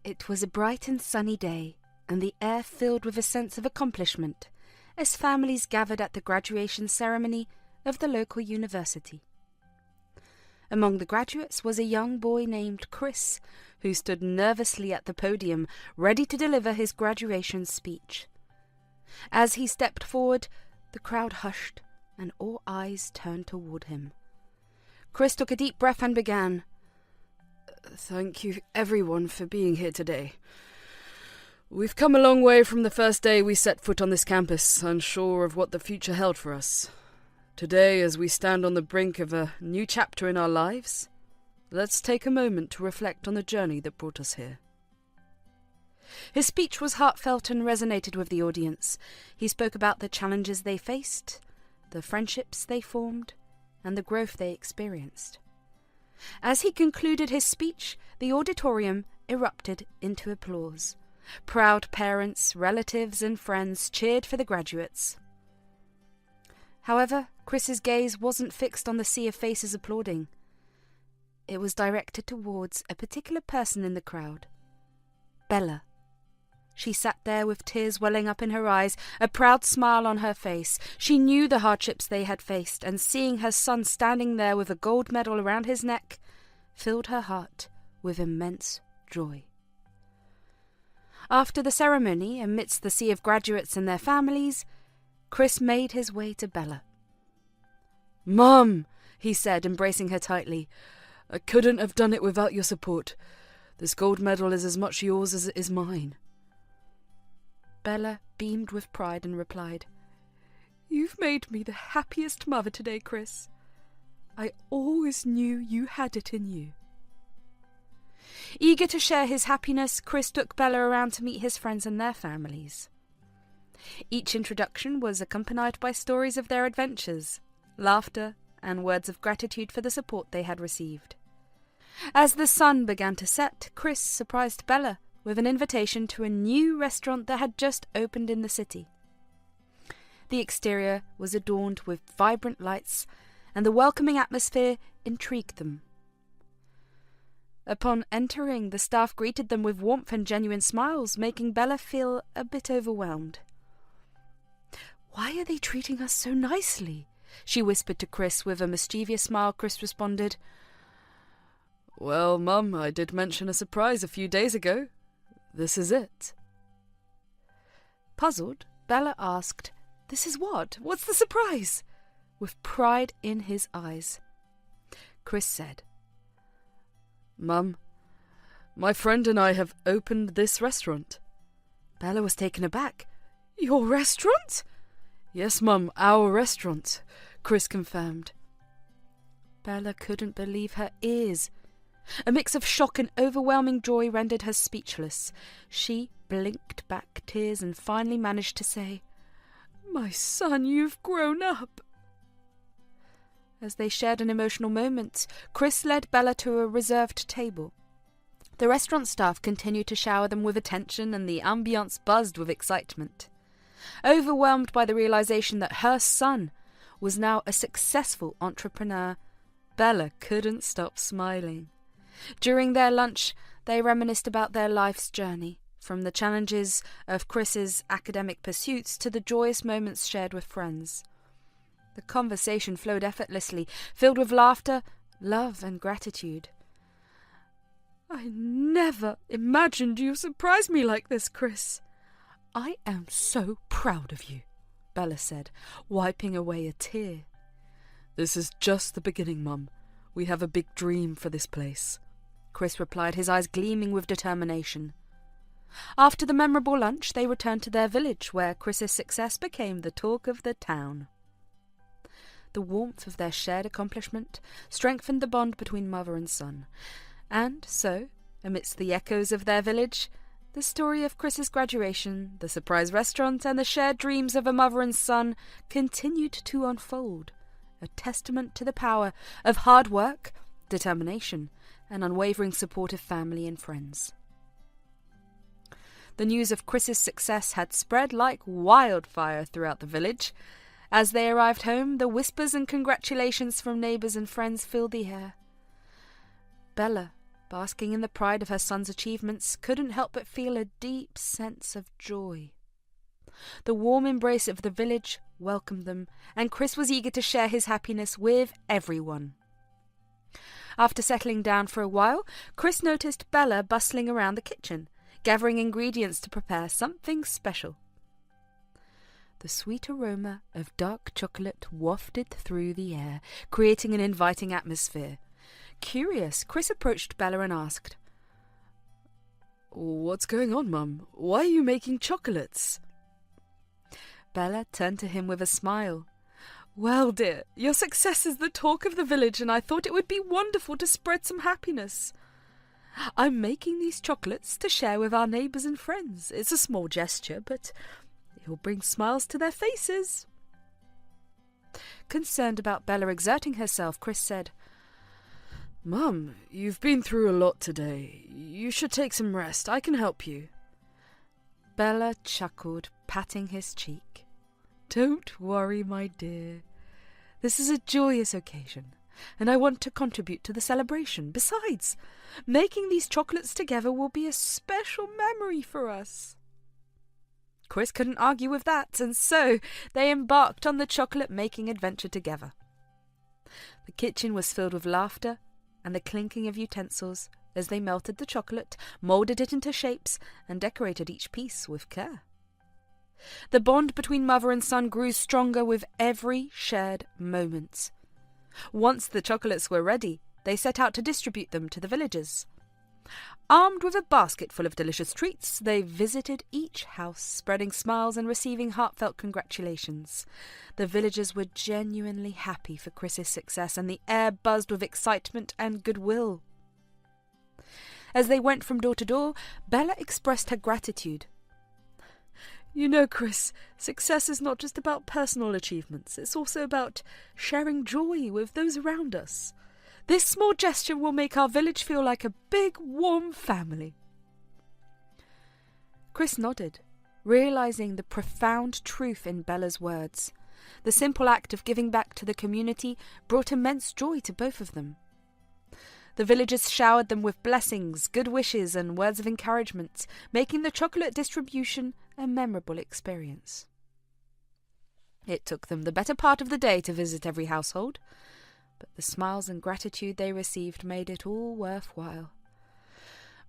It was a bright and sunny day, and the air filled with a sense of accomplishment as families gathered at the graduation ceremony of the local university. Among the graduates was a young boy named Chris, who stood nervously at the podium, ready to deliver his graduation speech. As he stepped forward, the crowd hushed, and all eyes turned toward him. Chris took a deep breath and began, "Thank you, everyone, for being here today. We've come a long way from the first day we set foot on this campus, unsure of what the future held for us. Today, as we stand on the brink of a new chapter in our lives, let's take a moment to reflect on the journey that brought us here." His speech was heartfelt and resonated with the audience. He spoke about the challenges they faced, the friendships they formed, and the growth they experienced. As he concluded his speech, the auditorium erupted into applause. Proud parents, relatives, and friends cheered for the graduates. However, Chris's gaze wasn't fixed on the sea of faces applauding. It was directed towards a particular person in the crowd, Bella. She sat there with tears welling up in her eyes, a proud smile on her face. She knew the hardships they had faced, and seeing her son standing there with a gold medal around his neck filled her heart with immense joy. After the ceremony, amidst the sea of graduates and their families, Chris made his way to Bella. "Mum," he said, embracing her tightly, "I couldn't have done it without your support. This gold medal is as much yours as it is mine." Bella beamed with pride and replied, "You've made me the happiest mother today, Chris. I always knew you had it in you." Eager to share his happiness, Chris took Bella around to meet his friends and their families. Each introduction was accompanied by stories of their adventures, laughter, and words of gratitude for the support they had received. As the sun began to set, Chris surprised Bella with an invitation to a new restaurant that had just opened in the city. The exterior was adorned with vibrant lights, and the welcoming atmosphere intrigued them. Upon entering, the staff greeted them with warmth and genuine smiles, making Bella feel a bit overwhelmed. "Why are they treating us so nicely?" she whispered to Chris. With a mischievous smile, Chris responded, "Well, Mum, I did mention a surprise a few days ago. This is it." Puzzled, Bella asked, "This is what? What's the surprise?" with pride in his eyes. Chris said, "Mum, my friend and I have opened this restaurant." Bella was taken aback. "Your restaurant?" "Yes, Mum, our restaurant," Chris confirmed. Bella couldn't believe her ears. A mix of shock and overwhelming joy rendered her speechless. She blinked back tears and finally managed to say, "My son, you've grown up." As they shared an emotional moment, Chris led Bella to a reserved table. The restaurant staff continued to shower them with attention, and the ambience buzzed with excitement. Overwhelmed by the realization that her son was now a successful entrepreneur, Bella couldn't stop smiling. During their lunch, they reminisced about their life's journey, from the challenges of Chris's academic pursuits to the joyous moments shared with friends. The conversation flowed effortlessly, filled with laughter, love, and gratitude. "I never imagined you'd surprise me like this, Chris. I am so proud of you," Bella said, wiping away a tear. "This is just the beginning, Mum. We have a big dream for this place," Chris replied, his eyes gleaming with determination. After the memorable lunch, they returned to their village, where Chris's success became the talk of the town. The warmth of their shared accomplishment strengthened the bond between mother and son. And so, amidst the echoes of their village, the story of Chris's graduation, the surprise restaurant, and the shared dreams of a mother and son continued to unfold, a testament to the power of hard work, determination, and unwavering support of family and friends. The news of Chris's success had spread like wildfire throughout the village. As they arrived home, the whispers and congratulations from neighbours and friends filled the air. Bella basking in the pride of her son's achievements, couldn't help but feel a deep sense of joy. The warm embrace of the village welcomed them, and Chris was eager to share his happiness with everyone. After settling down for a while, Chris noticed Bella bustling around the kitchen, gathering ingredients to prepare something special. The sweet aroma of dark chocolate wafted through the air, creating an inviting atmosphere. Curious, Chris approached Bella and asked, "What's going on, Mum? Why are you making chocolates?" Bella turned to him with a smile. "Well, dear, your success is the talk of the village, and I thought it would be wonderful to spread some happiness. I'm making these chocolates to share with our neighbours and friends. It's a small gesture, but it'll bring smiles to their faces." Concerned about Bella exerting herself, Chris said, "Mum, you've been through a lot today. You should take some rest. I can help you." Bella chuckled, patting his cheek. "Don't worry, my dear. This is a joyous occasion, and I want to contribute to the celebration. Besides, making these chocolates together will be a special memory for us." Chris couldn't argue with that, and so they embarked on the chocolate-making adventure together. The kitchen was filled with laughter and the clinking of utensils as they melted the chocolate, moulded it into shapes, and decorated each piece with care. The bond between mother and son grew stronger with every shared moment. Once the chocolates were ready, they set out to distribute them to the villagers. Armed with a basket full of delicious treats, they visited each house, spreading smiles and receiving heartfelt congratulations. The villagers were genuinely happy for Chris's success, and the air buzzed with excitement and goodwill. As they went from door to door, Bella expressed her gratitude. "You know, Chris, success is not just about personal achievements. It's also about sharing joy with those around us. This small gesture will make our village feel like a big, warm family." Chris nodded, realizing the profound truth in Bella's words. The simple act of giving back to the community brought immense joy to both of them. The villagers showered them with blessings, good wishes, and words of encouragement, making the chocolate distribution a memorable experience. It took them the better part of the day to visit every household, but the smiles and gratitude they received made it all worthwhile.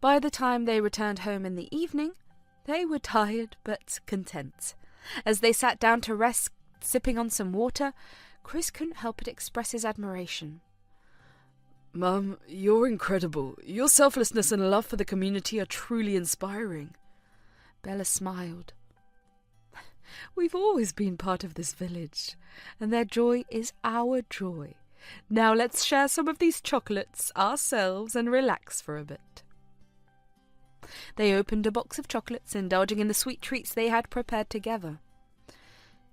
By the time they returned home in the evening, they were tired but content. As they sat down to rest, sipping on some water, Chris couldn't help but express his admiration. "Mum, you're incredible. Your selflessness and love for the community are truly inspiring." Bella smiled. "We've always been part of this village, and their joy is our joy. Now let's share some of these chocolates ourselves and relax for a bit." They opened a box of chocolates, indulging in the sweet treats they had prepared together.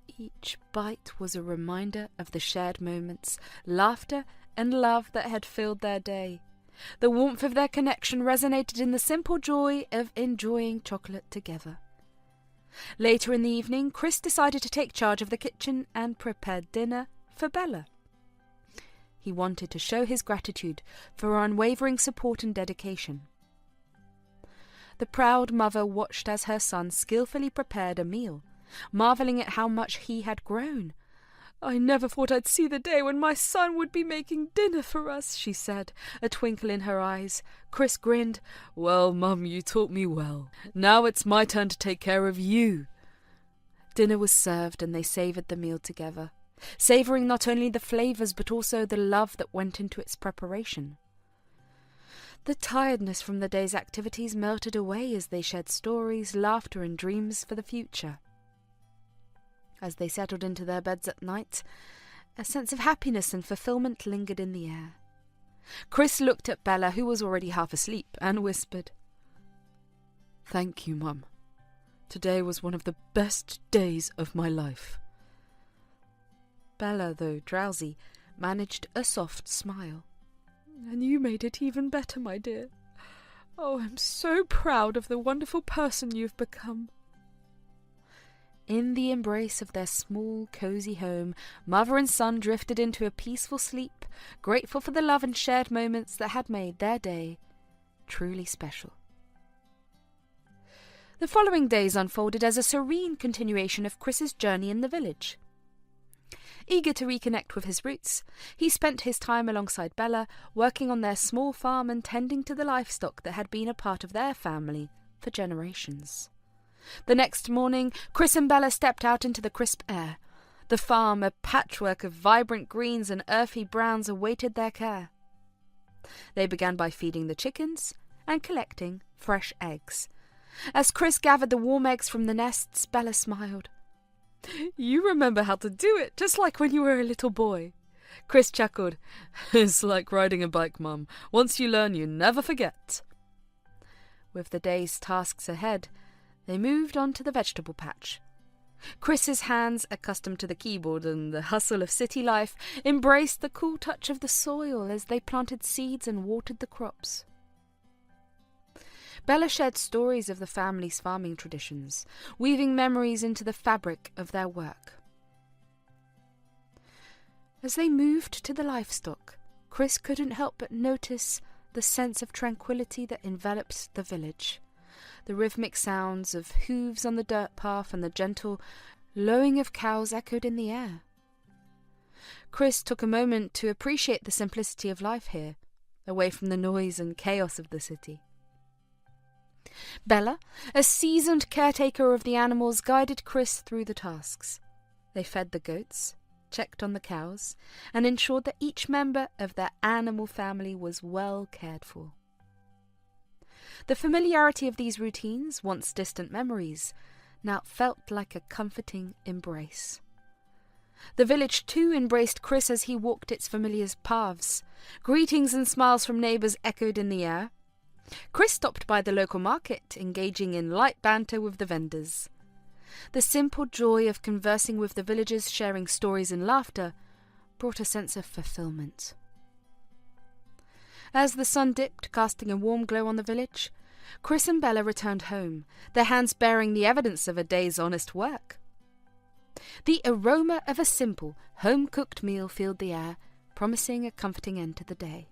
Each bite was a reminder of the shared moments, laughter, and love that had filled their day. The warmth of their connection resonated in the simple joy of enjoying chocolate together. Later in the evening, Chris decided to take charge of the kitchen and prepare dinner for Bella. He wanted to show his gratitude for her unwavering support and dedication. The proud mother watched as her son skillfully prepared a meal, marvelling at how much he had grown. "I never thought I'd see the day when my son would be making dinner for us," she said, a twinkle in her eyes. Chris grinned. "Well, Mum, you taught me well. Now it's my turn to take care of you." Dinner was served, and they savoured the meal together, savouring not only the flavours but also the love that went into its preparation. The tiredness from the day's activities melted away as they shared stories, laughter, and dreams for the future. As they settled into their beds at night, a sense of happiness and fulfillment lingered in the air. Chris looked at Bella, who was already half asleep, and whispered, "Thank you, Mum. Today was one of the best days of my life." Bella, though drowsy, managed a soft smile. "And you made it even better, my dear. Oh, I'm so proud of the wonderful person you've become." In the embrace of their small, cosy home, mother and son drifted into a peaceful sleep, grateful for the love and shared moments that had made their day truly special. The following days unfolded as a serene continuation of Chris's journey in the village. Eager to reconnect with his roots, he spent his time alongside Bella, working on their small farm and tending to the livestock that had been a part of their family for generations. The next morning, Chris and Bella stepped out into the crisp air. The farm, a patchwork of vibrant greens and earthy browns, awaited their care. They began by feeding the chickens and collecting fresh eggs. As Chris gathered the warm eggs from the nests, Bella smiled. "You remember how to do it, just like when you were a little boy." Chris chuckled. "It's like riding a bike, Mum. Once you learn, you never forget." With the day's tasks ahead, they moved on to the vegetable patch. Chris's hands, accustomed to the keyboard and the hustle of city life, embraced the cool touch of the soil as they planted seeds and watered the crops. Bella shared stories of the family's farming traditions, weaving memories into the fabric of their work. As they moved to the livestock, Chris couldn't help but notice the sense of tranquility that enveloped the village. The rhythmic sounds of hooves on the dirt path and the gentle lowing of cows echoed in the air. Chris took a moment to appreciate the simplicity of life here, away from the noise and chaos of the city. Bella, a seasoned caretaker of the animals, guided Chris through the tasks. They fed the goats, checked on the cows, and ensured that each member of their animal family was well cared for. The familiarity of these routines, once distant memories, now felt like a comforting embrace. The village too embraced Chris as he walked its familiar paths. Greetings and smiles from neighbours echoed in the air. Chris stopped by the local market, engaging in light banter with the vendors. The simple joy of conversing with the villagers, sharing stories and laughter, brought a sense of fulfillment. As the sun dipped, casting a warm glow on the village, Chris and Bella returned home, their hands bearing the evidence of a day's honest work. The aroma of a simple, home-cooked meal filled the air, promising a comforting end to the day.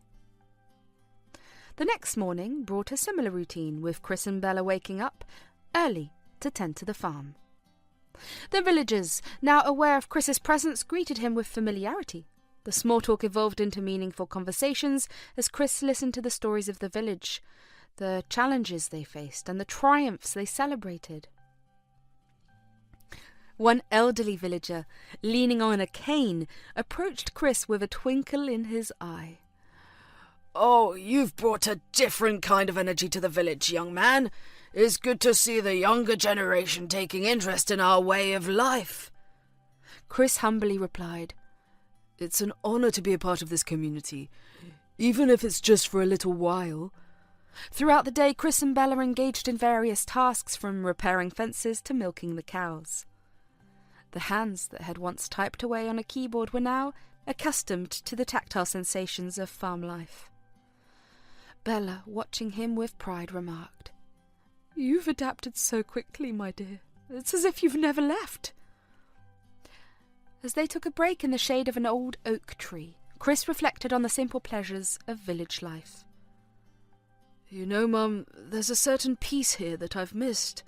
The next morning brought a similar routine, with Chris and Bella waking up early to tend to the farm. The villagers, now aware of Chris's presence, greeted him with familiarity. The small talk evolved into meaningful conversations as Chris listened to the stories of the village, the challenges they faced, and the triumphs they celebrated. One elderly villager, leaning on a cane, approached Chris with a twinkle in his eye. "Oh, you've brought a different kind of energy to the village, young man. It's good to see the younger generation taking interest in our way of life." Chris humbly replied, "It's an honour to be a part of this community, even if it's just for a little while." Throughout the day, Chris and Bella engaged in various tasks, from repairing fences to milking the cows. The hands that had once typed away on a keyboard were now accustomed to the tactile sensations of farm life. Bella, watching him with pride, remarked, "You've adapted so quickly, my dear. It's as if you've never left." As they took a break in the shade of an old oak tree, Chris reflected on the simple pleasures of village life. "You know, Mum, there's a certain peace here that I've missed.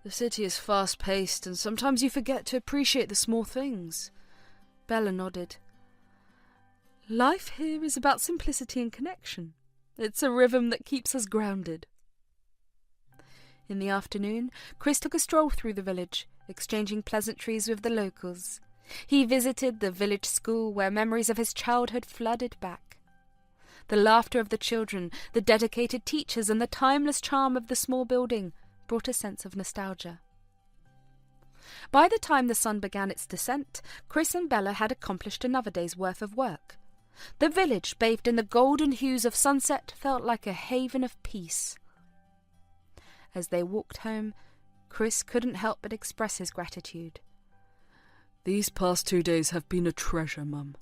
The city is fast-paced, and sometimes you forget to appreciate the small things." Bella nodded. "Life here is about simplicity and connection. It's a rhythm that keeps us grounded." In the afternoon, Chris took a stroll through the village, exchanging pleasantries with the locals. He visited the village school, where memories of his childhood flooded back. The laughter of the children, the dedicated teachers, and the timeless charm of the small building brought a sense of nostalgia. By the time the sun began its descent, Chris and Bella had accomplished another day's worth of work. The village, bathed in the golden hues of sunset, felt like a haven of peace. As they walked home, Chris couldn't help but express his gratitude. "These past 2 days have been a treasure, Mum.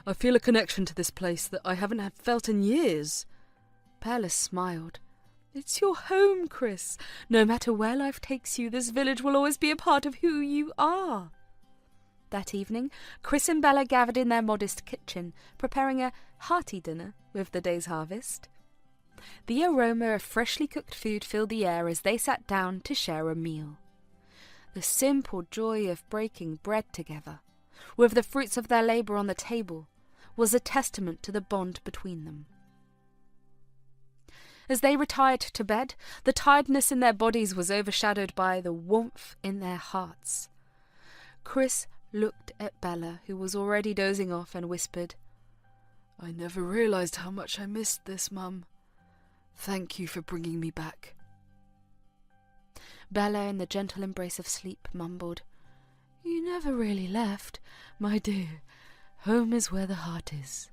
I feel a connection to this place that I haven't felt in years." Bella smiled. "It's your home, Chris. No matter where life takes you, this village will always be a part of who you are." That evening, Chris and Bella gathered in their modest kitchen, preparing a hearty dinner with the day's harvest. The aroma of freshly cooked food filled the air as they sat down to share a meal. The simple joy of breaking bread together, with the fruits of their labour on the table, was a testament to the bond between them. As they retired to bed, the tiredness in their bodies was overshadowed by the warmth in their hearts. Chris looked at Bella, who was already dozing off, and whispered, "I never realised how much I missed this, Mum. Thank you for bringing me back." Bella, in the gentle embrace of sleep, mumbled, "You never really left, my dear. Home is where the heart is."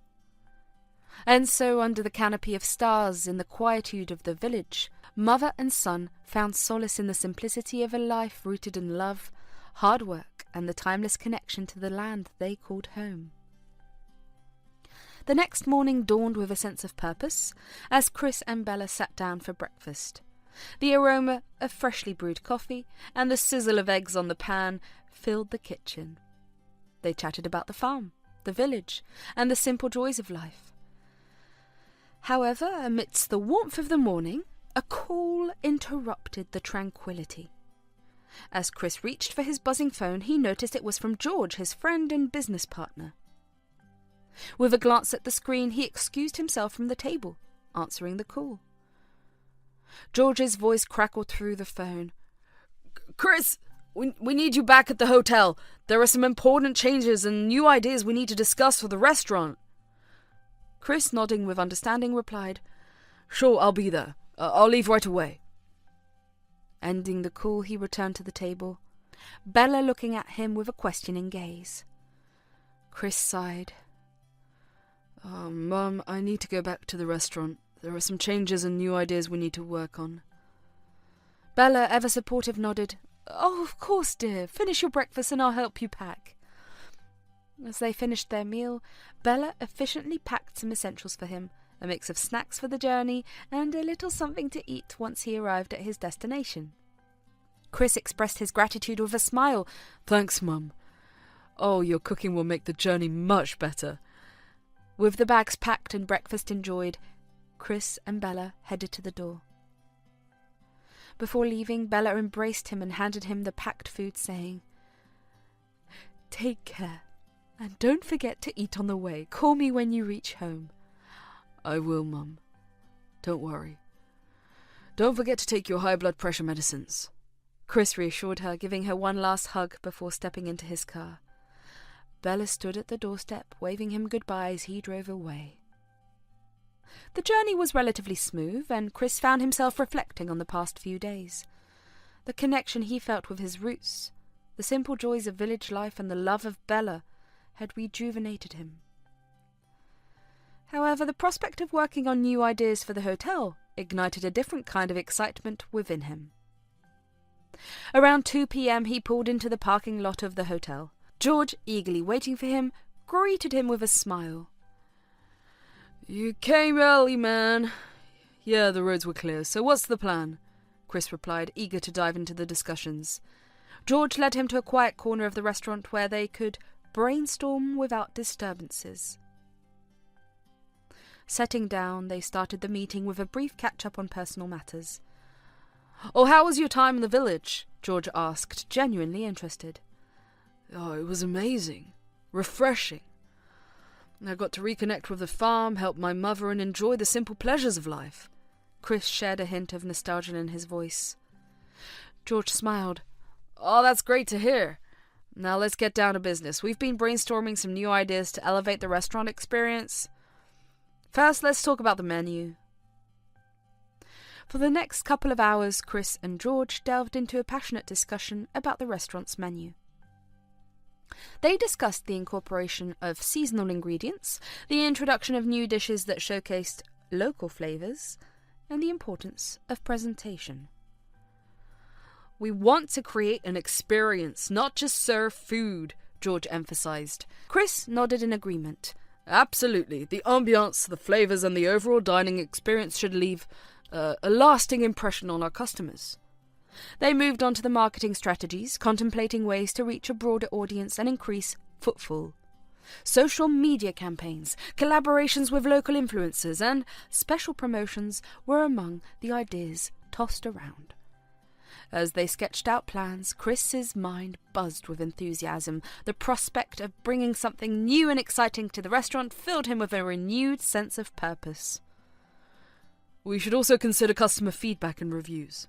And so, under the canopy of stars, in the quietude of the village, mother and son found solace in the simplicity of a life rooted in love, hard work, and the timeless connection to the land they called home. The next morning dawned with a sense of purpose, as Chris and Bella sat down for breakfast. The aroma of freshly brewed coffee and the sizzle of eggs on the pan filled the kitchen. They chatted about the farm, the village, and the simple joys of life. However, amidst the warmth of the morning, a call interrupted the tranquillity. As Chris reached for his buzzing phone, he noticed it was from George, his friend and business partner. With a glance at the screen, he excused himself from the table, answering the call. George's voice crackled through the phone. "Chris, we need you back at the hotel. There are some important changes and new ideas we need to discuss for the restaurant." Chris, nodding with understanding, replied, "Sure, I'll be there. I'll leave right away." Ending the call, he returned to the table, Bella looking at him with a questioning gaze. Chris sighed. Mum, I need to go back to the restaurant. There are some changes and new ideas we need to work on." Bella, ever supportive, nodded. "Oh, of course, dear. Finish your breakfast and I'll help you pack." As they finished their meal, Bella efficiently packed some essentials for him, a mix of snacks for the journey and a little something to eat once he arrived at his destination. Chris expressed his gratitude with a smile. "Thanks, Mum. Oh, your cooking will make the journey much better." With the bags packed and breakfast enjoyed, Chris and Bella headed to the door. Before leaving, Bella embraced him and handed him the packed food, saying, "Take care, and don't forget to eat on the way. Call me when you reach home." "I will, Mum. Don't worry. Don't forget to take your high blood pressure medicines," Chris reassured her, giving her one last hug before stepping into his car. Bella stood at the doorstep, waving him goodbye as he drove away. The journey was relatively smooth, and Chris found himself reflecting on the past few days. The connection he felt with his roots, the simple joys of village life, and the love of Bella had rejuvenated him. However, the prospect of working on new ideas for the hotel ignited a different kind of excitement within him. Around 2 p.m. he pulled into the parking lot of the hotel. George, eagerly waiting for him, greeted him with a smile. "You came early, man." "Yeah, the roads were clear, so what's the plan?" Chris replied, eager to dive into the discussions. George led him to a quiet corner of the restaurant where they could brainstorm without disturbances. Setting down, they started the meeting with a brief catch-up on personal matters. "Oh, how was your time in the village?" George asked, genuinely interested. "Oh, it was amazing. Refreshing. I got to reconnect with the farm, help my mother, and enjoy the simple pleasures of life." Chris shared a hint of nostalgia in his voice. George smiled. "Oh, that's great to hear. Now let's get down to business. We've been brainstorming some new ideas to elevate the restaurant experience. First, let's talk about the menu." For the next couple of hours, Chris and George delved into a passionate discussion about the restaurant's menu. They discussed the incorporation of seasonal ingredients, the introduction of new dishes that showcased local flavours, and the importance of presentation. "We want to create an experience, not just serve food," George emphasised. Chris nodded in agreement. "Absolutely. The ambience, the flavours, and the overall dining experience should leave a lasting impression on our customers." They moved on to the marketing strategies, contemplating ways to reach a broader audience and increase footfall. Social media campaigns, collaborations with local influencers, and special promotions were among the ideas tossed around. As they sketched out plans, Chris's mind buzzed with enthusiasm. The prospect of bringing something new and exciting to the restaurant filled him with a renewed sense of purpose. We should also consider customer feedback and reviews.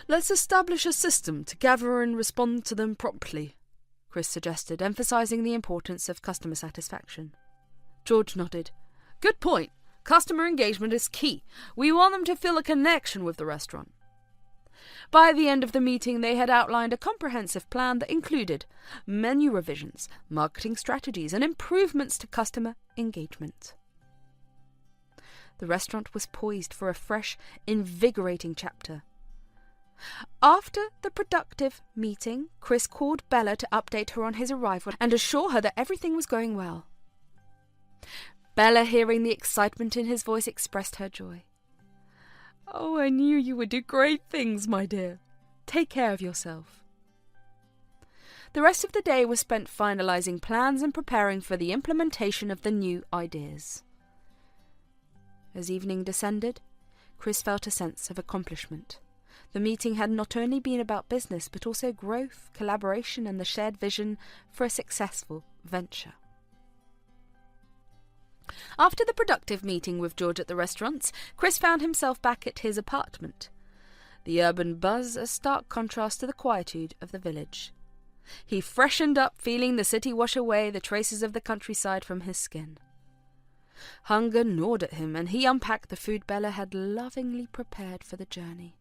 Let's establish a system to gather and respond to them promptly, Chris suggested, emphasizing the importance of customer satisfaction. George nodded. Good point. Customer engagement is key. We want them to feel a connection with the restaurant. By the end of the meeting, they had outlined a comprehensive plan that included menu revisions, marketing strategies, and improvements to customer engagement. The restaurant was poised for a fresh, invigorating chapter. After the productive meeting, Chris called Bella to update her on his arrival and assure her that everything was going well. Bella, hearing the excitement in his voice, expressed her joy. Oh, I knew you would do great things, my dear. Take care of yourself. The rest of the day was spent finalizing plans and preparing for the implementation of the new ideas. As evening descended, Chris felt a sense of accomplishment. The meeting had not only been about business, but also growth, collaboration, and the shared vision for a successful venture. After the productive meeting with George at the restaurants, Chris found himself back at his apartment. The urban buzz a stark contrast to the quietude of the village. He freshened up, feeling the city wash away the traces of the countryside from his skin. Hunger gnawed at him, and he unpacked the food Bella had lovingly prepared for the journey.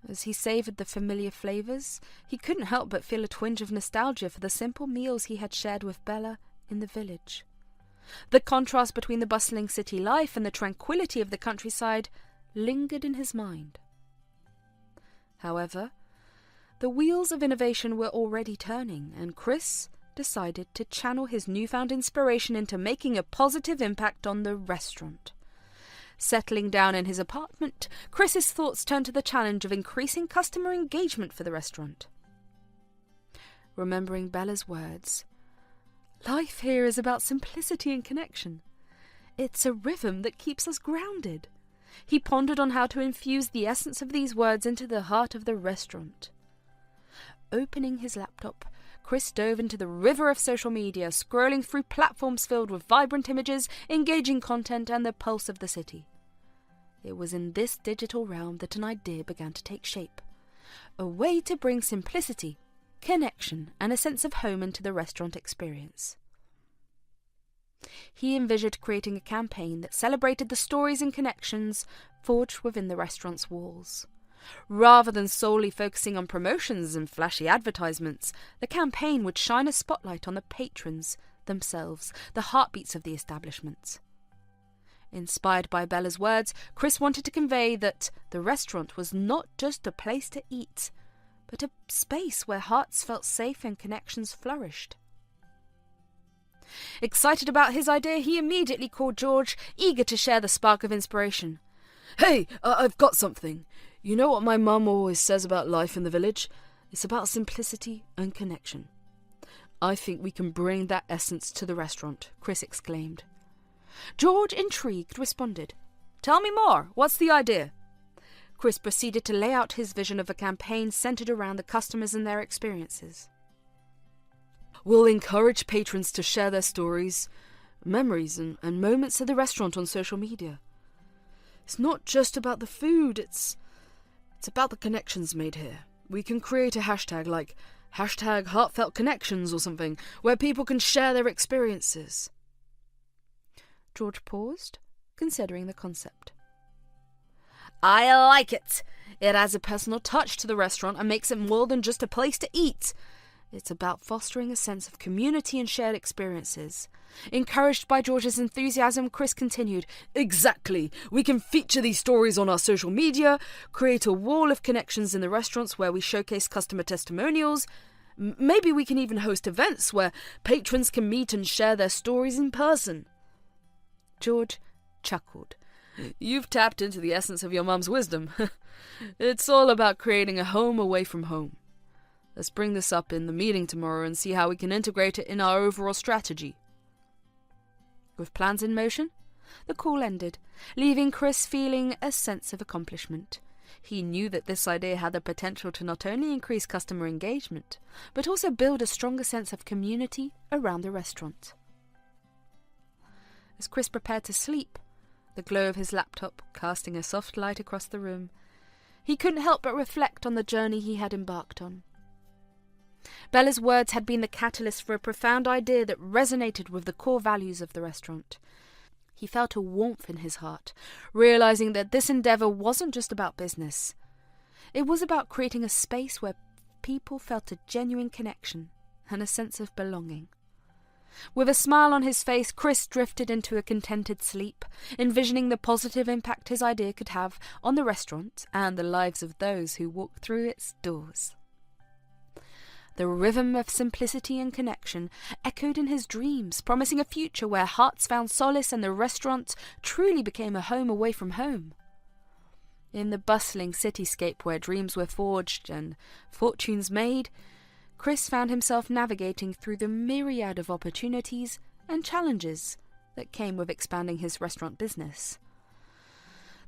As he savoured the familiar flavours, he couldn't help but feel a twinge of nostalgia for the simple meals he had shared with Bella in the village. The contrast between the bustling city life and the tranquillity of the countryside lingered in his mind. However, the wheels of innovation were already turning, and Chris decided to channel his newfound inspiration into making a positive impact on the restaurant. Settling down in his apartment, Chris's thoughts turned to the challenge of increasing customer engagement for the restaurant. Remembering Bella's words, "Life here is about simplicity and connection. It's a rhythm that keeps us grounded." He pondered on how to infuse the essence of these words into the heart of the restaurant. Opening his laptop, Chris dove into the river of social media, scrolling through platforms filled with vibrant images, engaging content, and the pulse of the city. It was in this digital realm that an idea began to take shape. A way to bring simplicity, connection, and a sense of home into the restaurant experience. He envisioned creating a campaign that celebrated the stories and connections forged within the restaurant's walls. Rather than solely focusing on promotions and flashy advertisements, the campaign would shine a spotlight on the patrons themselves, the heartbeats of the establishment. Inspired by Bella's words, Chris wanted to convey that the restaurant was not just a place to eat, but a space where hearts felt safe and connections flourished. Excited about his idea, he immediately called George, eager to share the spark of inspiration. "Hey, I've got something. You know what my mum always says about life in the village? It's about simplicity and connection. I think we can bring that essence to the restaurant," Chris exclaimed. George, intrigued, responded, "Tell me more. What's the idea?" Chris proceeded to lay out his vision of a campaign centered around the customers and their experiences. "We'll encourage patrons to share their stories, memories, and moments at the restaurant on social media. It's not just about the food, it's about the connections made here. We can create a hashtag like #HeartfeltConnections or something, where people can share their experiences." George paused, considering the concept. "I like it. It adds a personal touch to the restaurant and makes it more than just a place to eat. It's about fostering a sense of community and shared experiences." Encouraged by George's enthusiasm, Chris continued, "Exactly. We can feature these stories on our social media, create a wall of connections in the restaurants where we showcase customer testimonials. Maybe we can even host events where patrons can meet and share their stories in person." George chuckled. "You've tapped into the essence of your mum's wisdom. It's all about creating a home away from home. Let's bring this up in the meeting tomorrow and see how we can integrate it in our overall strategy. With plans in motion, the call ended, leaving Chris feeling a sense of accomplishment. He knew that this idea had the potential to not only increase customer engagement, but also build a stronger sense of community around the restaurant. As Chris prepared to sleep, the glow of his laptop casting a soft light across the room, he couldn't help but reflect on the journey he had embarked on. Bella's words had been the catalyst for a profound idea that resonated with the core values of the restaurant. He felt a warmth in his heart, realizing that this endeavor wasn't just about business. It was about creating a space where people felt a genuine connection and a sense of belonging. With a smile on his face, Chris drifted into a contented sleep, envisioning the positive impact his idea could have on the restaurant and the lives of those who walked through its doors. The rhythm of simplicity and connection echoed in his dreams, promising a future where hearts found solace and the restaurant truly became a home away from home. In the bustling cityscape where dreams were forged and fortunes made, Chris found himself navigating through the myriad of opportunities and challenges that came with expanding his restaurant business.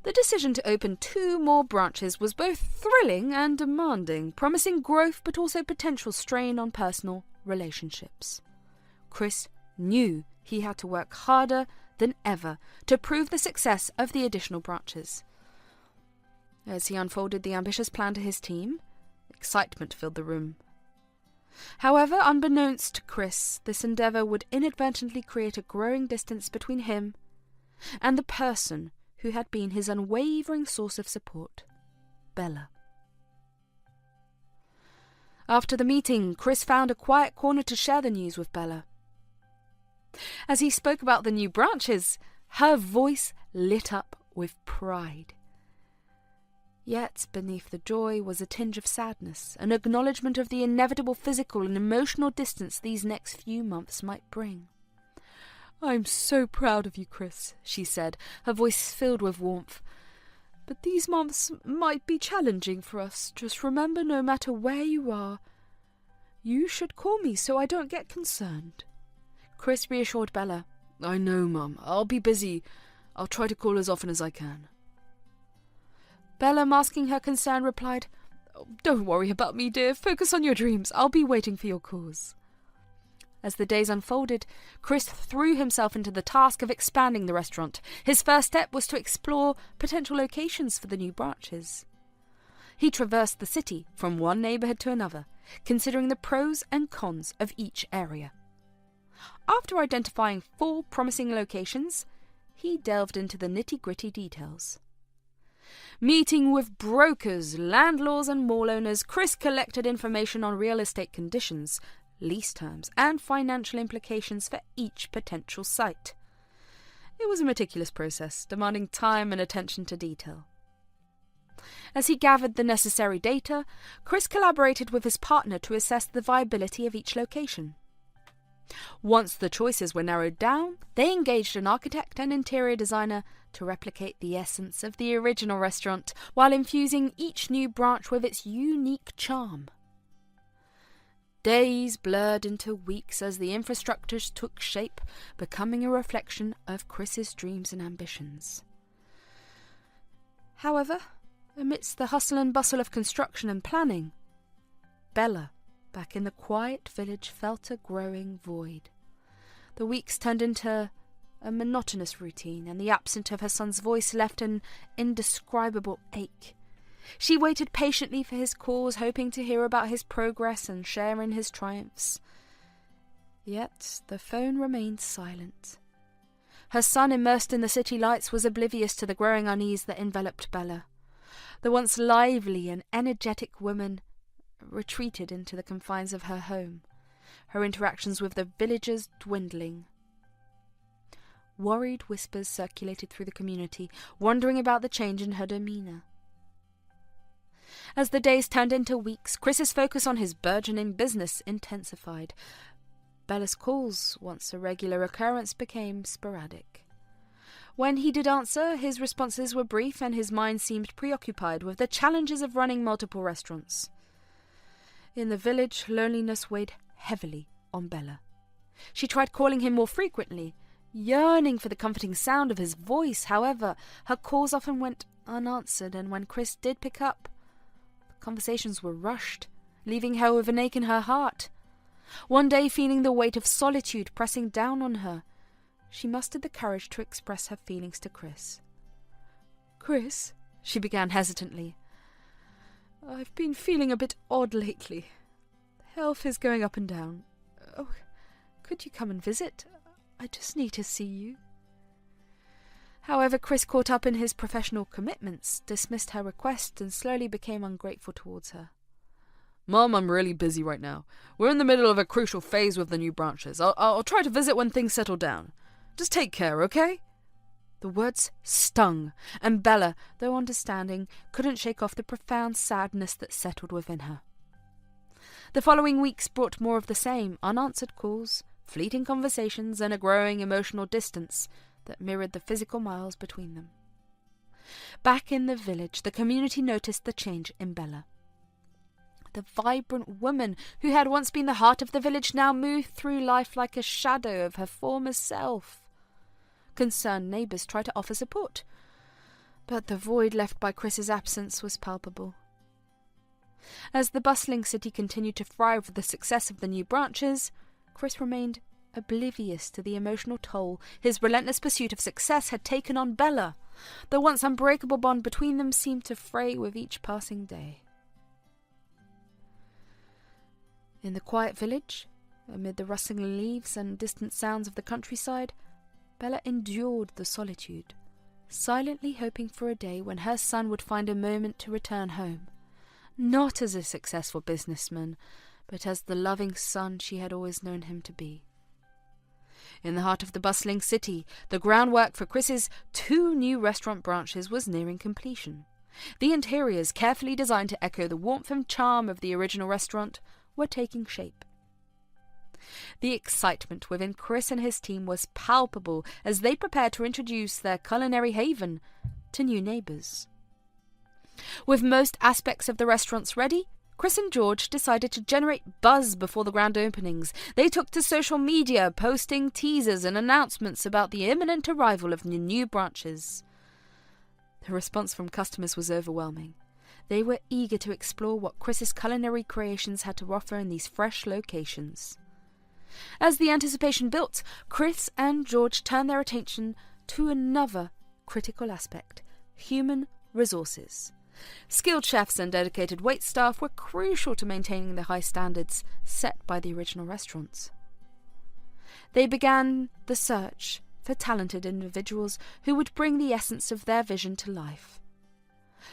The decision to open 2 more branches was both thrilling and demanding, promising growth but also potential strain on personal relationships. Chris knew he had to work harder than ever to prove the success of the additional branches. As he unfolded the ambitious plan to his team, excitement filled the room. However, unbeknownst to Chris, this endeavour would inadvertently create a growing distance between him and the person who had been his unwavering source of support, Bella. After the meeting, Chris found a quiet corner to share the news with Bella. As he spoke about the new branches, her voice lit up with pride. Yet beneath the joy was a tinge of sadness, an acknowledgement of the inevitable physical and emotional distance these next few months might bring. "I'm so proud of you, Chris," she said, her voice filled with warmth. "But these months might be challenging for us. Just remember, no matter where you are, you should call me so I don't get concerned." Chris reassured Bella. "I know, Mum. I'll be busy. I'll try to call as often as I can." Bella, masking her concern, replied, "Don't worry about me, dear. Focus on your dreams. I'll be waiting for your calls." As the days unfolded, Chris threw himself into the task of expanding the restaurant. His first step was to explore potential locations for the new branches. He traversed the city from one neighbourhood to another, considering the pros and cons of each area. After identifying 4 promising locations, he delved into the nitty-gritty details. Meeting with brokers, landlords and mall owners, Chris collected information on real estate conditions, lease terms, and financial implications for each potential site. It was a meticulous process, demanding time and attention to detail. As he gathered the necessary data, Chris collaborated with his partner to assess the viability of each location. Once the choices were narrowed down, they engaged an architect and interior designer to replicate the essence of the original restaurant while infusing each new branch with its unique charm. Days blurred into weeks as the infrastructures took shape, becoming a reflection of Chris's dreams and ambitions. However, amidst the hustle and bustle of construction and planning, Bella, back in the quiet village, felt a growing void. The weeks turned into a monotonous routine, and the absence of her son's voice left an indescribable ache. She waited patiently for his calls, hoping to hear about his progress and share in his triumphs. Yet the phone remained silent. Her son, immersed in the city lights, was oblivious to the growing unease that enveloped Bella. The once lively and energetic woman retreated into the confines of her home, her interactions with the villagers dwindling. Worried whispers circulated through the community, wondering about the change in her demeanour. As the days turned into weeks, Chris's focus on his burgeoning business intensified. Bella's calls, once a regular occurrence, became sporadic. When he did answer, his responses were brief and his mind seemed preoccupied with the challenges of running multiple restaurants. In the village, loneliness weighed heavily on Bella. She tried calling him more frequently, yearning for the comforting sound of his voice. However, her calls often went unanswered, and when Chris did pick up, the conversations were rushed, leaving her with an ache in her heart. One day, feeling the weight of solitude pressing down on her, she mustered the courage to express her feelings to Chris. "Chris," she began hesitantly, "I've been feeling a bit odd lately. Health is going up and down. Oh, could you come and visit? I just need to see you." However, Chris, caught up in his professional commitments, dismissed her request and slowly became ungrateful towards her. "Mom, I'm really busy right now. We're in the middle of a crucial phase with the new branches. I'll try to visit when things settle down. Just take care, okay?" The words stung, and Bella, though understanding, couldn't shake off the profound sadness that settled within her. The following weeks brought more of the same: unanswered calls, fleeting conversations, and a growing emotional distance that mirrored the physical miles between them. Back in the village, the community noticed the change in Bella. The vibrant woman who had once been the heart of the village now moved through life like a shadow of her former self. Concerned neighbours tried to offer support, but the void left by Chris's absence was palpable. As the bustling city continued to thrive with the success of the new branches, Chris remained oblivious to the emotional toll his relentless pursuit of success had taken on Bella. The once unbreakable bond between them seemed to fray with each passing day. In the quiet village, amid the rustling leaves and distant sounds of the countryside, Bella endured the solitude, silently hoping for a day when her son would find a moment to return home, not as a successful businessman, but as the loving son she had always known him to be. In the heart of the bustling city, the groundwork for Chris's 2 new restaurant branches was nearing completion. The interiors, carefully designed to echo the warmth and charm of the original restaurant, were taking shape. The excitement within Chris and his team was palpable as they prepared to introduce their culinary haven to new neighbours. With most aspects of the restaurants ready, Chris and George decided to generate buzz before the grand openings. They took to social media, posting teasers and announcements about the imminent arrival of the new branches. The response from customers was overwhelming. They were eager to explore what Chris's culinary creations had to offer in these fresh locations. As the anticipation built, Chris and George turned their attention to another critical aspect: human resources. Skilled chefs and dedicated waitstaff were crucial to maintaining the high standards set by the original restaurants. They began the search for talented individuals who would bring the essence of their vision to life.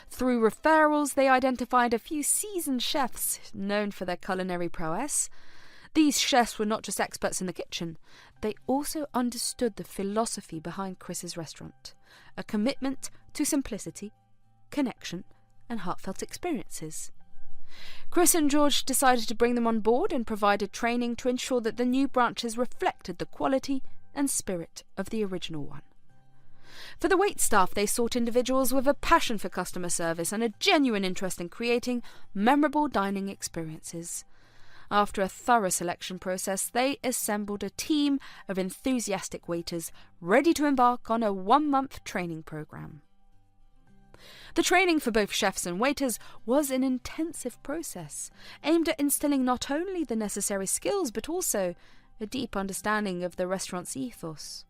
Through referrals, they identified a few seasoned chefs known for their culinary prowess. These chefs were not just experts in the kitchen, they also understood the philosophy behind Chris's restaurant, a commitment to simplicity, connection, and heartfelt experiences. Chris and George decided to bring them on board and provided training to ensure that the new branches reflected the quality and spirit of the original one. For the waitstaff, they sought individuals with a passion for customer service and a genuine interest in creating memorable dining experiences. After a thorough selection process, they assembled a team of enthusiastic waiters ready to embark on a 1-month training program. The training for both chefs and waiters was an intensive process, aimed at instilling not only the necessary skills but also a deep understanding of the restaurant's ethos.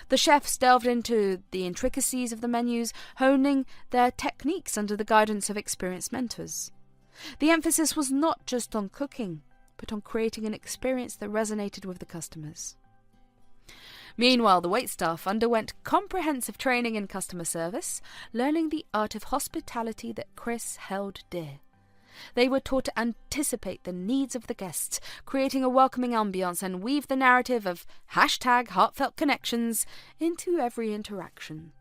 The chefs delved into the intricacies of the menus, honing their techniques under the guidance of experienced mentors. The emphasis was not just on cooking, but on creating an experience that resonated with the customers. Meanwhile, the waitstaff underwent comprehensive training in customer service, learning the art of hospitality that Chris held dear. They were taught to anticipate the needs of the guests, creating a welcoming ambience and weave the narrative of #heartfelt connections into every interaction.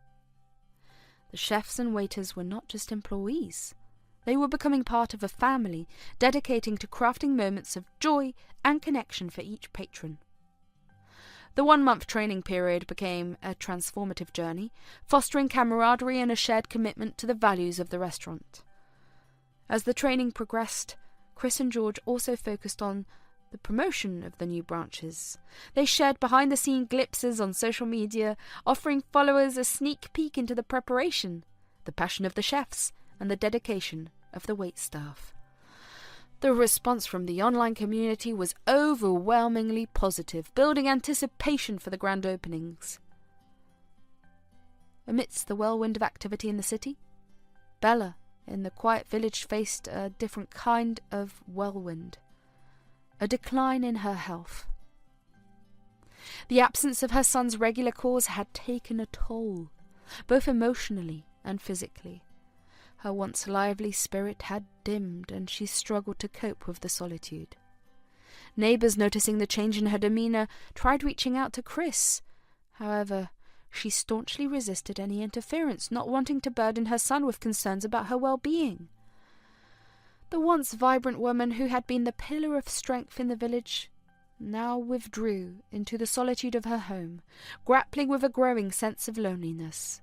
The chefs and waiters were not just employees. They were becoming part of a family, dedicating to crafting moments of joy and connection for each patron. The 1-month training period became a transformative journey, fostering camaraderie and a shared commitment to the values of the restaurant. As the training progressed, Chris and George also focused on the promotion of the new branches. They shared behind-the-scene glimpses on social media, offering followers a sneak peek into the preparation, the passion of the chefs, and the dedication of the waitstaff. The response from the online community was overwhelmingly positive, building anticipation for the grand openings. Amidst the whirlwind of activity in the city, Bella, in the quiet village, faced a different kind of whirlwind, a decline in her health. The absence of her son's regular calls had taken a toll, both emotionally and physically. Her once lively spirit had dimmed, and she struggled to cope with the solitude. Neighbours, noticing the change in her demeanour, tried reaching out to Chris. However, she staunchly resisted any interference, not wanting to burden her son with concerns about her well-being. The once vibrant woman who had been the pillar of strength in the village now withdrew into the solitude of her home, grappling with a growing sense of loneliness.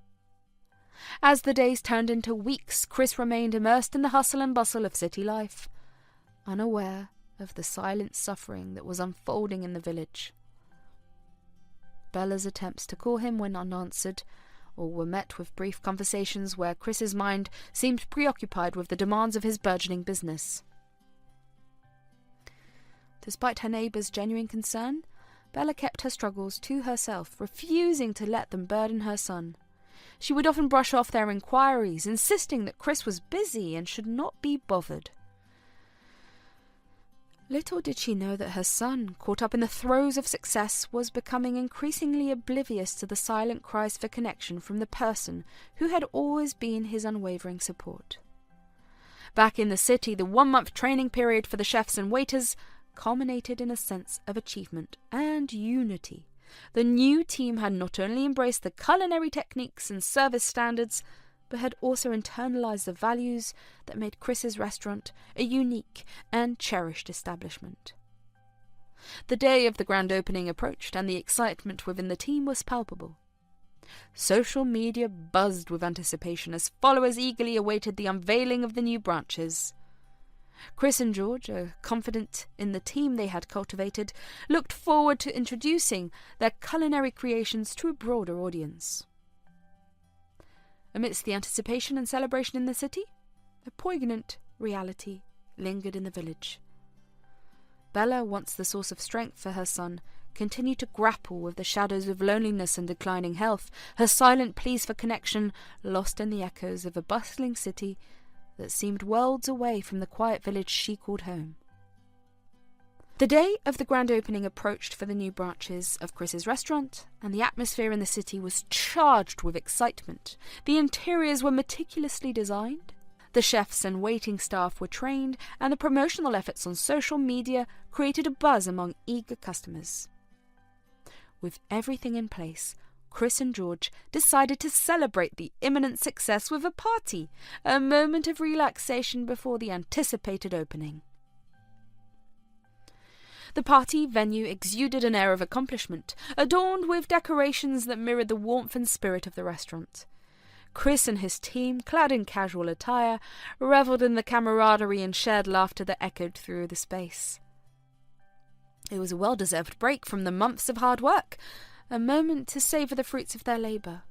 As the days turned into weeks, Chris remained immersed in the hustle and bustle of city life, unaware of the silent suffering that was unfolding in the village. Bella's attempts to call him went unanswered, or were met with brief conversations where Chris's mind seemed preoccupied with the demands of his burgeoning business. Despite her neighbours' genuine concern, Bella kept her struggles to herself, refusing to let them burden her son. She would often brush off their inquiries, insisting that Chris was busy and should not be bothered. Little did she know that her son, caught up in the throes of success, was becoming increasingly oblivious to the silent cries for connection from the person who had always been his unwavering support. Back in the city, the 1-month training period for the chefs and waiters culminated in a sense of achievement and unity. The new team had not only embraced the culinary techniques and service standards, but had also internalized the values that made Chris's restaurant a unique and cherished establishment. The day of the grand opening approached, and the excitement within the team was palpable. Social media buzzed with anticipation as followers eagerly awaited the unveiling of the new branches. Chris and George, confident in the team they had cultivated, looked forward to introducing their culinary creations to a broader audience. Amidst the anticipation and celebration in the city, a poignant reality lingered in the village. Bella, once the source of strength for her son, continued to grapple with the shadows of loneliness and declining health, her silent pleas for connection lost in the echoes of a bustling city that seemed worlds away from the quiet village she called home. The day of the grand opening approached for the new branches of Chris's restaurant, and the atmosphere in the city was charged with excitement. The interiors were meticulously designed, the chefs and waiting staff were trained, and the promotional efforts on social media created a buzz among eager customers. With everything in place, Chris and George decided to celebrate the imminent success with a party, a moment of relaxation before the anticipated opening. The party venue exuded an air of accomplishment, adorned with decorations that mirrored the warmth and spirit of the restaurant. Chris and his team, clad in casual attire, revelled in the camaraderie and shared laughter that echoed through the space. It was a well-deserved break from the months of hard work, a moment to savour the fruits of their labour.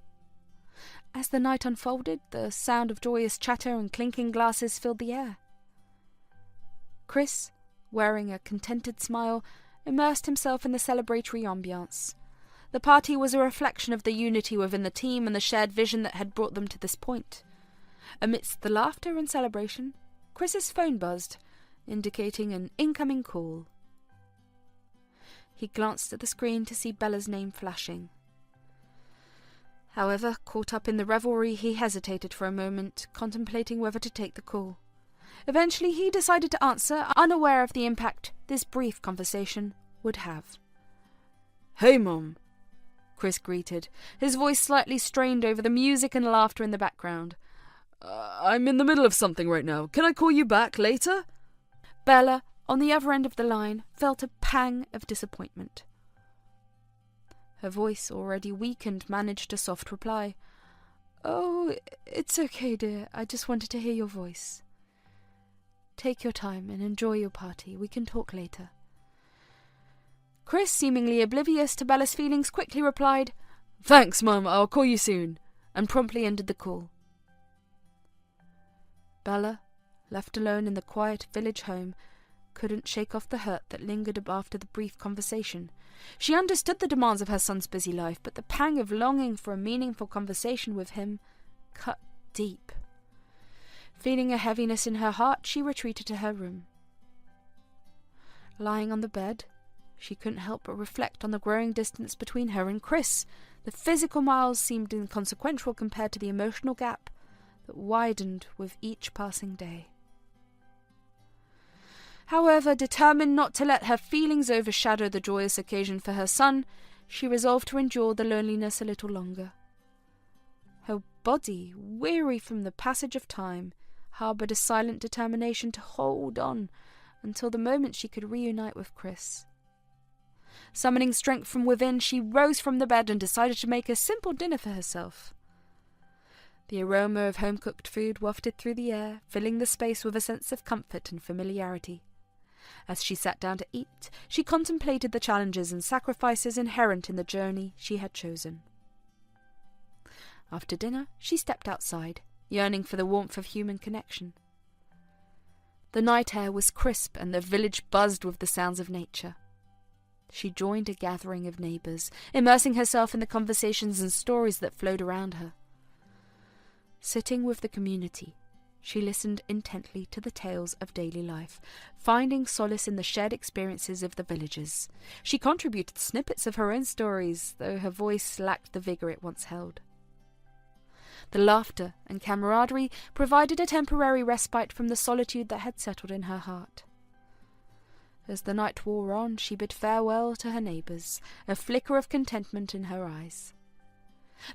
As the night unfolded, the sound of joyous chatter and clinking glasses filled the air. Chris, wearing a contented smile, immersed himself in the celebratory ambiance. The party was a reflection of the unity within the team and the shared vision that had brought them to this point. Amidst the laughter and celebration, Chris's phone buzzed, indicating an incoming call. He glanced at the screen to see Bella's name flashing. However, caught up in the revelry, he hesitated for a moment, contemplating whether to take the call. Eventually, he decided to answer, unaware of the impact this brief conversation would have. "Hey, Mom," Chris greeted, his voice slightly strained over the music and laughter in the background. "I'm in the middle of something right now. Can I call you back later?" Bella, on the other end of the line, felt a pang of disappointment. Her voice, already weakened, managed a soft reply. "Oh, it's okay, dear. I just wanted to hear your voice." Take your time and enjoy your party. We can talk later. Chris, seemingly oblivious to Bella's feelings, quickly replied, "Thanks, Mum, I'll call you soon," and promptly ended the call. Bella, left alone in the quiet village home, couldn't shake off the hurt that lingered after the brief conversation. She understood the demands of her son's busy life, but the pang of longing for a meaningful conversation with him cut deep. Feeling a heaviness in her heart, she retreated to her room. Lying on the bed, she couldn't help but reflect on the growing distance between her and Chris. The physical miles seemed inconsequential compared to the emotional gap that widened with each passing day. However, determined not to let her feelings overshadow the joyous occasion for her son, she resolved to endure the loneliness a little longer. Her body, weary from the passage of time, harboured a silent determination to hold on until the moment she could reunite with Chris. Summoning strength from within, she rose from the bed and decided to make a simple dinner for herself. The aroma of home-cooked food wafted through the air, filling the space with a sense of comfort and familiarity. As she sat down to eat, she contemplated the challenges and sacrifices inherent in the journey she had chosen. After dinner, she stepped outside, yearning for the warmth of human connection. The night air was crisp and the village buzzed with the sounds of nature. She joined a gathering of neighbours, immersing herself in the conversations and stories that flowed around her. Sitting with the community, she listened intently to the tales of daily life, finding solace in the shared experiences of the villagers. She contributed snippets of her own stories, though her voice lacked the vigour it once held. The laughter and camaraderie provided a temporary respite from the solitude that had settled in her heart. As the night wore on, she bid farewell to her neighbours, a flicker of contentment in her eyes.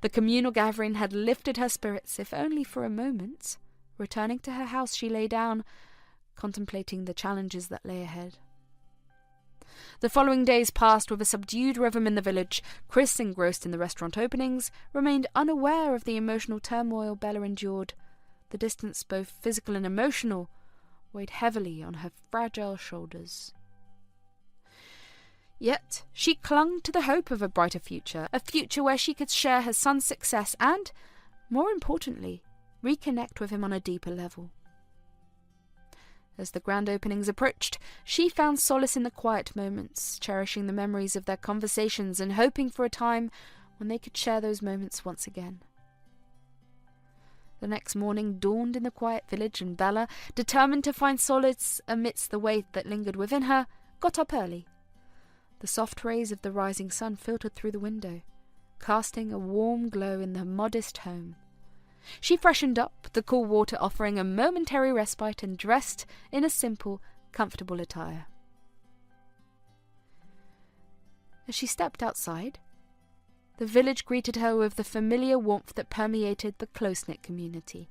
The communal gathering had lifted her spirits, if only for a moment. Returning to her house, she lay down, contemplating the challenges that lay ahead. The following days passed with a subdued rhythm in the village. Chris, engrossed in the restaurant openings, remained unaware of the emotional turmoil Bella endured. The distance, both physical and emotional, weighed heavily on her fragile shoulders. Yet she clung to the hope of a brighter future, a future where she could share her son's success and, more importantly, reconnect with him on a deeper level. As the grand openings approached, she found solace in the quiet moments, cherishing the memories of their conversations and hoping for a time when they could share those moments once again. The next morning dawned in the quiet village, and Bella, determined to find solace amidst the weight that lingered within her, got up early. The soft rays of the rising sun filtered through the window, casting a warm glow in the modest home. She freshened up, the cool water offering a momentary respite, and dressed in a simple, comfortable attire. As she stepped outside, the village greeted her with the familiar warmth that permeated the close-knit community.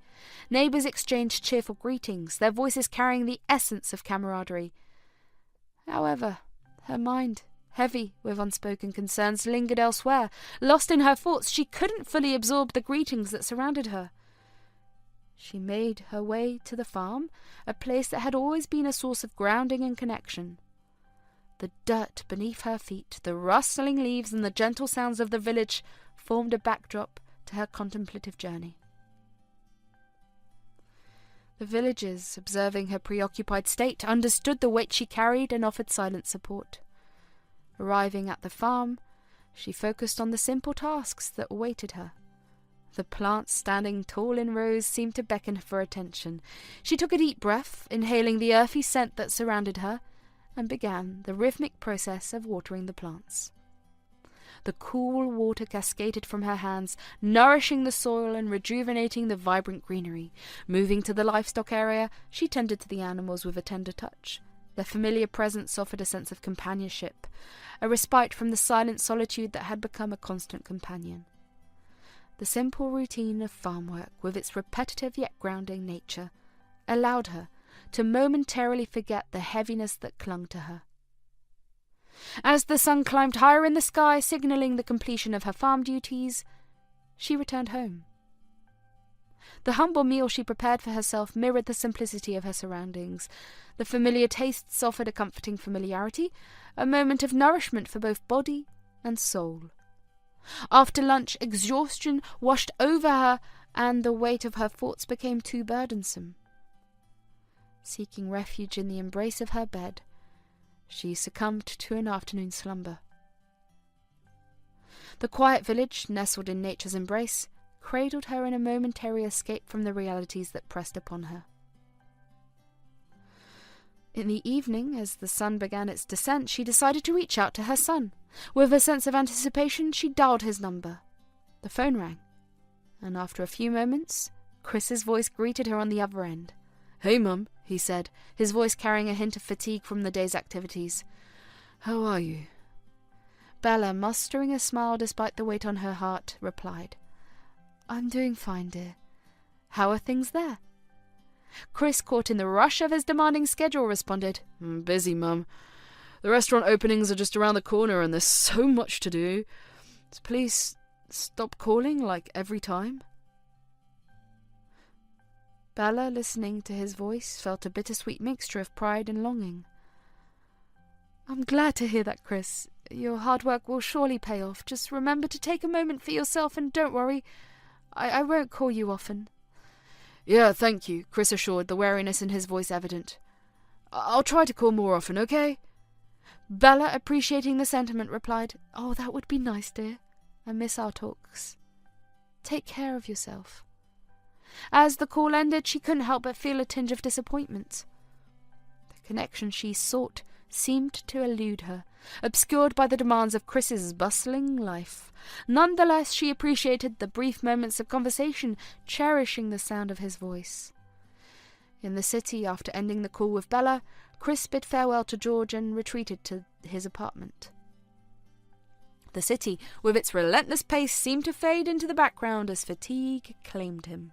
Neighbours exchanged cheerful greetings, their voices carrying the essence of camaraderie. However, her mind, heavy with unspoken concerns, lingered elsewhere. Lost in her thoughts, she couldn't fully absorb the greetings that surrounded her. She made her way to the farm, a place that had always been a source of grounding and connection. The dirt beneath her feet, the rustling leaves, and the gentle sounds of the village formed a backdrop to her contemplative journey. The villagers, observing her preoccupied state, understood the weight she carried and offered silent support. Arriving at the farm, she focused on the simple tasks that awaited her. The plants standing tall in rows seemed to beckon for attention. She took a deep breath, inhaling the earthy scent that surrounded her, and began the rhythmic process of watering the plants. The cool water cascaded from her hands, nourishing the soil and rejuvenating the vibrant greenery. Moving to the livestock area, she tended to the animals with a tender touch. Their familiar presence offered a sense of companionship, a respite from the silent solitude that had become a constant companion. The simple routine of farm work, with its repetitive yet grounding nature, allowed her to momentarily forget the heaviness that clung to her. As the sun climbed higher in the sky, signalling the completion of her farm duties, she returned home. The humble meal she prepared for herself mirrored the simplicity of her surroundings. The familiar tastes offered a comforting familiarity, a moment of nourishment for both body and soul. After lunch, exhaustion washed over her, and the weight of her thoughts became too burdensome. Seeking refuge in the embrace of her bed, she succumbed to an afternoon slumber. The quiet village, nestled in nature's embrace, cradled her in a momentary escape from the realities that pressed upon her. In the evening, as the sun began its descent, she decided to reach out to her son. With a sense of anticipation, she dialed his number. The phone rang, and after a few moments, Chris's voice greeted her on the other end. "Hey, Mum," he said, his voice carrying a hint of fatigue from the day's activities. "How are you?" Bella, mustering a smile despite the weight on her heart, replied, "I'm doing fine, dear. How are things there?" Chris, caught in the rush of his demanding schedule, responded, "Busy, Mum. The restaurant openings are just around the corner and there's so much to do. So please stop calling like every time." Bella, listening to his voice, felt a bittersweet mixture of pride and longing. "I'm glad to hear that, Chris. Your hard work will surely pay off. Just remember to take a moment for yourself and don't worry. I won't call you often." "Yeah, thank you," Chris assured, the wariness in his voice evident. "I'll try to call more often, okay?" Bella, appreciating the sentiment, replied, "Oh, that would be nice, dear. I miss our talks. Take care of yourself." As the call ended, she couldn't help but feel a tinge of disappointment. The connection she sought seemed to elude her, obscured by the demands of Chris's bustling life. Nonetheless, she appreciated the brief moments of conversation, cherishing the sound of his voice. In the city, after ending the call with Bella, Chris bid farewell to George and retreated to his apartment. The city, with its relentless pace, seemed to fade into the background as fatigue claimed him.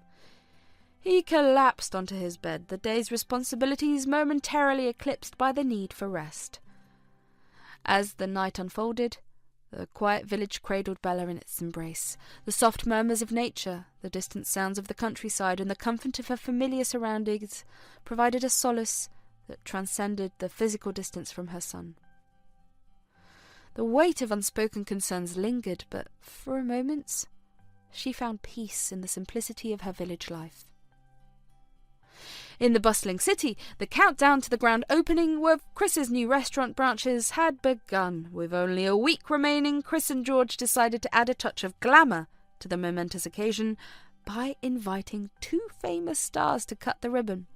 He collapsed onto his bed, the day's responsibilities momentarily eclipsed by the need for rest. As the night unfolded, the quiet village cradled Bella in its embrace. The soft murmurs of nature, the distant sounds of the countryside, and the comfort of her familiar surroundings provided a solace that transcended the physical distance from her son. The weight of unspoken concerns lingered, but for a moment she found peace in the simplicity of her village life. In the bustling city, the countdown to the grand opening of Chris's new restaurant branches had begun. With only a week remaining, Chris and George decided to add a touch of glamour to the momentous occasion by inviting 2 famous stars to cut the ribbon.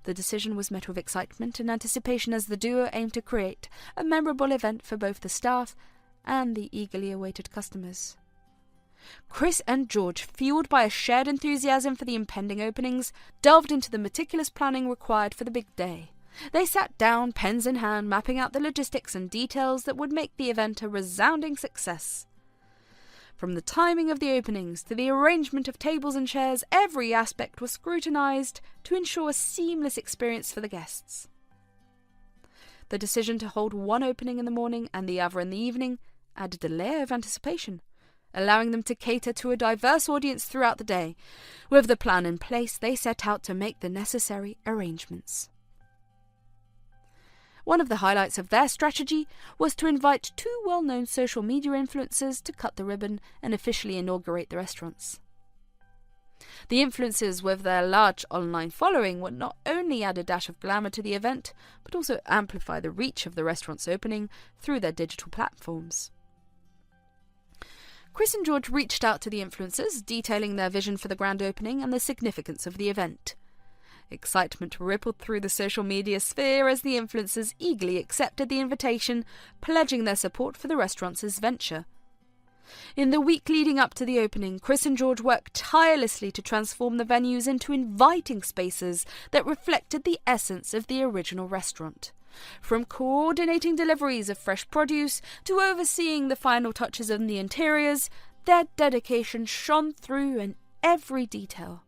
The decision was met with excitement and anticipation as the duo aimed to create a memorable event for both the staff and the eagerly awaited customers. Chris and George, fueled by a shared enthusiasm for the impending openings, delved into the meticulous planning required for the big day. They sat down, pens in hand, mapping out the logistics and details that would make the event a resounding success. From the timing of the openings to the arrangement of tables and chairs, every aspect was scrutinized to ensure a seamless experience for the guests. The decision to hold one opening in the morning and the other in the evening added a layer of anticipation, allowing them to cater to a diverse audience throughout the day. With the plan in place, they set out to make the necessary arrangements. One of the highlights of their strategy was to invite 2 well-known social media influencers to cut the ribbon and officially inaugurate the restaurants. The influencers, with their large online following, would not only add a dash of glamour to the event, but also amplify the reach of the restaurant's opening through their digital platforms. Chris and George reached out to the influencers, detailing their vision for the grand opening and the significance of the event. Excitement rippled through the social media sphere as the influencers eagerly accepted the invitation, pledging their support for the restaurant's venture. In the week leading up to the opening, Chris and George worked tirelessly to transform the venues into inviting spaces that reflected the essence of the original restaurant. From coordinating deliveries of fresh produce to overseeing the final touches on the interiors, their dedication shone through in every detail.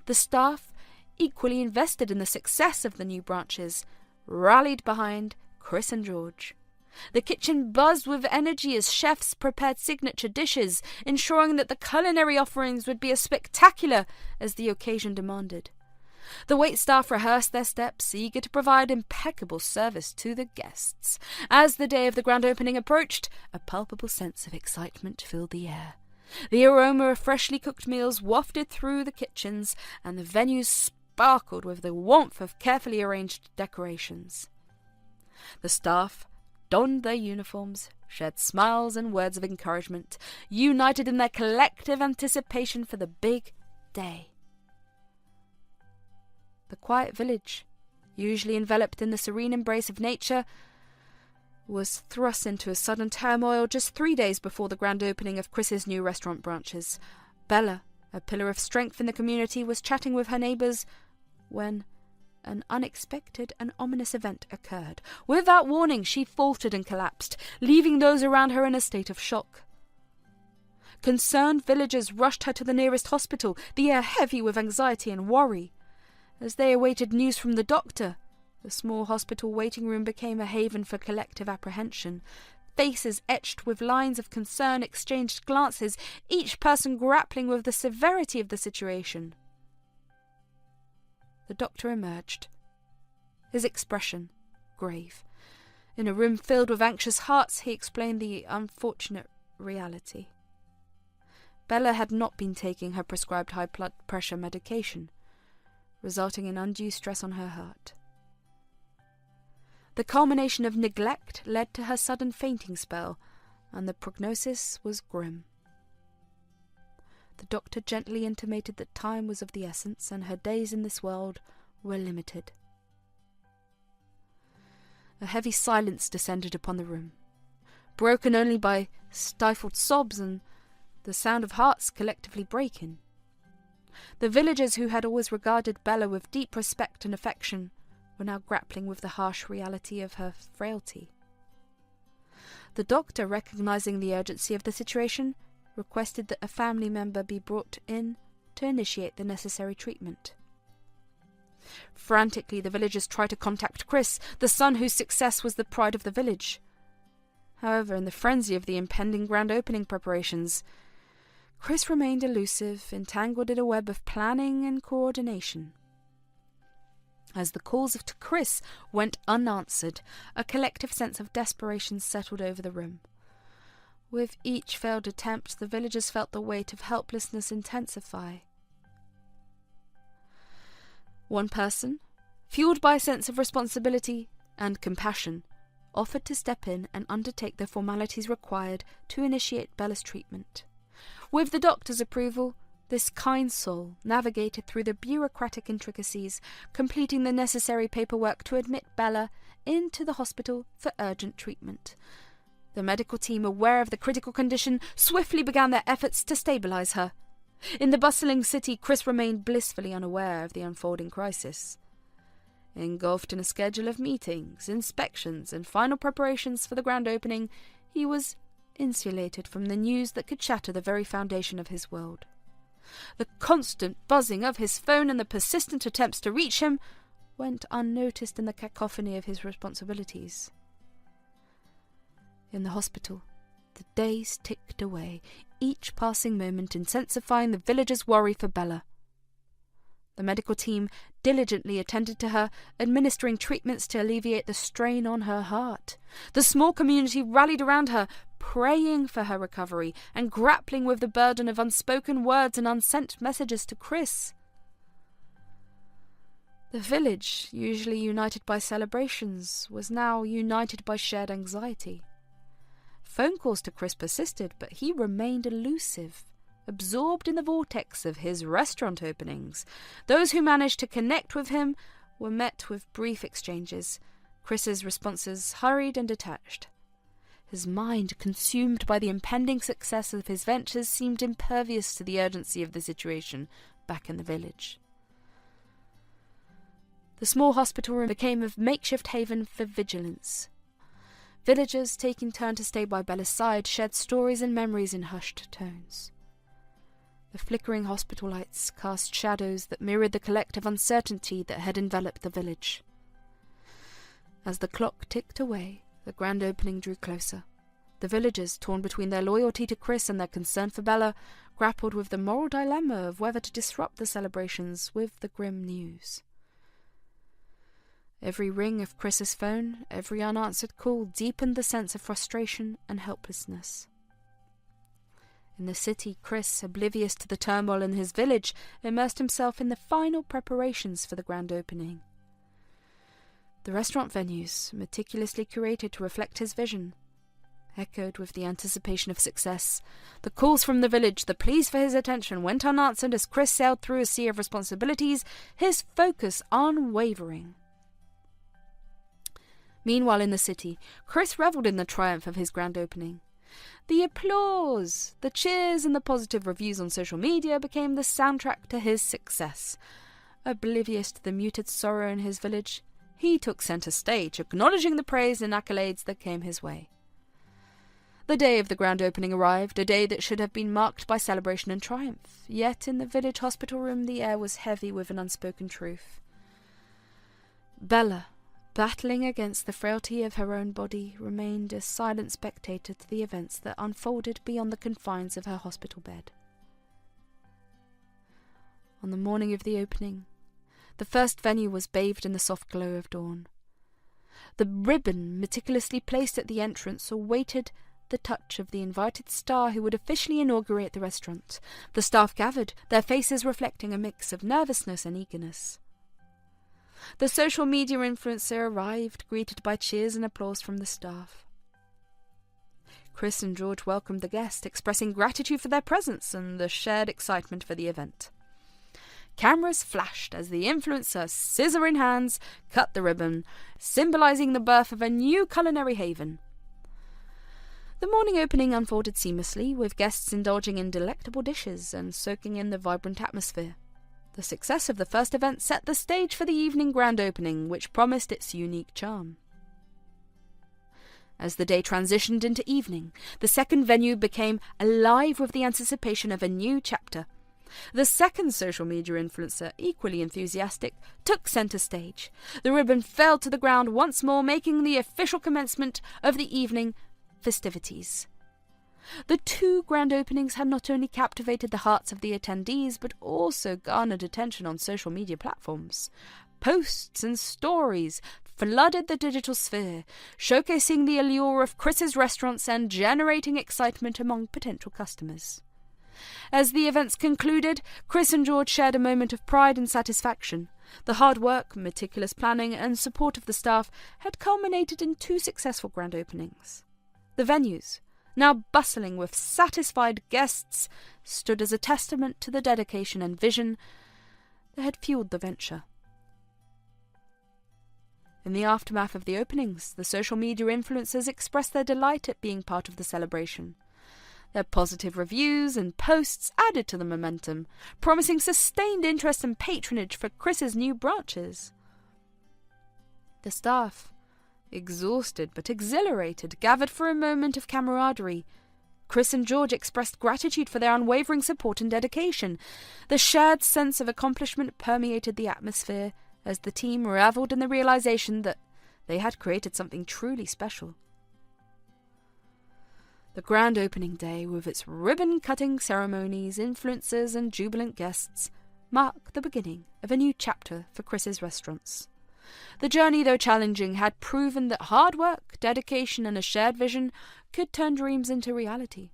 The staff, equally invested in the success of the new branches, rallied behind Chris and George. The kitchen buzzed with energy as chefs prepared signature dishes, ensuring that the culinary offerings would be as spectacular as the occasion demanded. The waitstaff rehearsed their steps, eager to provide impeccable service to the guests. As the day of the grand opening approached, a palpable sense of excitement filled the air. The aroma of freshly cooked meals wafted through the kitchens, and the venues sparkled with the warmth of carefully arranged decorations. The staff donned their uniforms, shared smiles and words of encouragement, united in their collective anticipation for the big day. The quiet village, usually enveloped in the serene embrace of nature, was thrust into a sudden turmoil just 3 days before the grand opening of Chris's new restaurant branches. Bella, a pillar of strength in the community, was chatting with her neighbours when an unexpected and ominous event occurred. Without warning, she faltered and collapsed, leaving those around her in a state of shock. Concerned villagers rushed her to the nearest hospital, the air heavy with anxiety and worry. As they awaited news from the doctor, the small hospital waiting room became a haven for collective apprehension. Faces etched with lines of concern exchanged glances, each person grappling with the severity of the situation. The doctor emerged, his expression grave. In a room filled with anxious hearts, he explained the unfortunate reality. Bella had not been taking her prescribed high blood pressure medication, resulting in undue stress on her heart. The culmination of neglect led to her sudden fainting spell, and the prognosis was grim. The doctor gently intimated that time was of the essence, and her days in this world were limited. A heavy silence descended upon the room, broken only by stifled sobs and the sound of hearts collectively breaking. The villagers who had always regarded Bella with deep respect and affection were now grappling with the harsh reality of her frailty. The doctor, recognizing the urgency of the situation, requested that a family member be brought in to initiate the necessary treatment. Frantically, the villagers tried to contact Chris, the son whose success was the pride of the village. However, in the frenzy of the impending grand opening preparations, Chris remained elusive, entangled in a web of planning and coordination. As the calls to Chris went unanswered, a collective sense of desperation settled over the room. With each failed attempt, the villagers felt the weight of helplessness intensify. One person, fueled by a sense of responsibility and compassion, offered to step in and undertake the formalities required to initiate Bella's treatment. With the doctor's approval, this kind soul navigated through the bureaucratic intricacies, completing the necessary paperwork to admit Bella into the hospital for urgent treatment. The medical team, aware of the critical condition, swiftly began their efforts to stabilize her. In the bustling city, Chris remained blissfully unaware of the unfolding crisis. Engulfed in a schedule of meetings, inspections, and final preparations for the grand opening, he was insulated from the news that could shatter the very foundation of his world. The constant buzzing of his phone and the persistent attempts to reach him went unnoticed in the cacophony of his responsibilities. In the hospital, the days ticked away, each passing moment intensifying the villagers' worry for Bella. The medical team diligently attended to her, administering treatments to alleviate the strain on her heart. The small community rallied around her, praying for her recovery and grappling with the burden of unspoken words and unsent messages to Chris. The village, usually united by celebrations, was now united by shared anxiety. Phone calls to Chris persisted, but he remained elusive, absorbed in the vortex of his restaurant openings. Those who managed to connect with him were met with brief exchanges. Chris's responses hurried and detached. His mind, consumed by the impending success of his ventures, seemed impervious to the urgency of the situation back in the village. The small hospital room became a makeshift haven for vigilance. Villagers, taking turn to stay by Bella's side, shared stories and memories in hushed tones. The flickering hospital lights cast shadows that mirrored the collective uncertainty that had enveloped the village. As the clock ticked away, The grand opening drew closer. The villagers, torn between their loyalty to Chris and their concern for Bella, grappled with the moral dilemma of whether to disrupt the celebrations with the grim news. Every ring of Chris's phone, every unanswered call deepened the sense of frustration and helplessness. In the city, Chris, oblivious to the turmoil in his village, immersed himself in the final preparations for the grand opening. The restaurant venues, meticulously curated to reflect his vision, echoed with the anticipation of success. The calls from the village, the pleas for his attention, went unanswered as Chris sailed through a sea of responsibilities, his focus unwavering. Meanwhile in the city, Chris revelled in the triumph of his grand opening. The applause, the cheers and the positive reviews on social media became the soundtrack to his success. Oblivious to the muted sorrow in his village, he took centre stage, acknowledging the praise and accolades that came his way. The day of the grand opening arrived, a day that should have been marked by celebration and triumph. Yet in the village hospital room the air was heavy with an unspoken truth. Bella, battling against the frailty of her own body, remained a silent spectator to the events that unfolded beyond the confines of her hospital bed. On the morning of the opening, the first venue was bathed in the soft glow of dawn. The ribbon, meticulously placed at the entrance, awaited the touch of the invited star who would officially inaugurate the restaurant. The staff gathered, their faces reflecting a mix of nervousness and eagerness. The social media influencer arrived, greeted by cheers and applause from the staff. Chris and George welcomed the guest, expressing gratitude for their presence and the shared excitement for the event. Cameras flashed as the influencer, scissor in hands, cut the ribbon, symbolising the birth of a new culinary haven. The morning opening unfolded seamlessly, with guests indulging in delectable dishes and soaking in the vibrant atmosphere. The success of the first event set the stage for the evening grand opening, which promised its unique charm. As the day transitioned into evening, the second venue became alive with the anticipation of a new chapter. The second social media influencer, equally enthusiastic, took centre stage. The ribbon fell to the ground once more, making the official commencement of the evening festivities. The two grand openings had not only captivated the hearts of the attendees, but also garnered attention on social media platforms. Posts and stories flooded the digital sphere, showcasing the allure of Chris's restaurants and generating excitement among potential customers. As the events concluded, Chris and George shared a moment of pride and satisfaction. The hard work, meticulous planning, and support of the staff had culminated in two successful grand openings. The venues, now bustling with satisfied guests, stood as a testament to the dedication and vision that had fueled the venture. In the aftermath of the openings, the social media influencers expressed their delight at being part of the celebration. Their positive reviews and posts added to the momentum, promising sustained interest and patronage for Chris's new branches. The staff, exhausted but exhilarated, gathered for a moment of camaraderie. Chris and George expressed gratitude for their unwavering support and dedication. The shared sense of accomplishment permeated the atmosphere as the team revelled in the realization that they had created something truly special. The grand opening day, with its ribbon-cutting ceremonies, influencers and jubilant guests, marked the beginning of a new chapter for Chris's restaurants. The journey, though challenging, had proven that hard work, dedication and a shared vision could turn dreams into reality.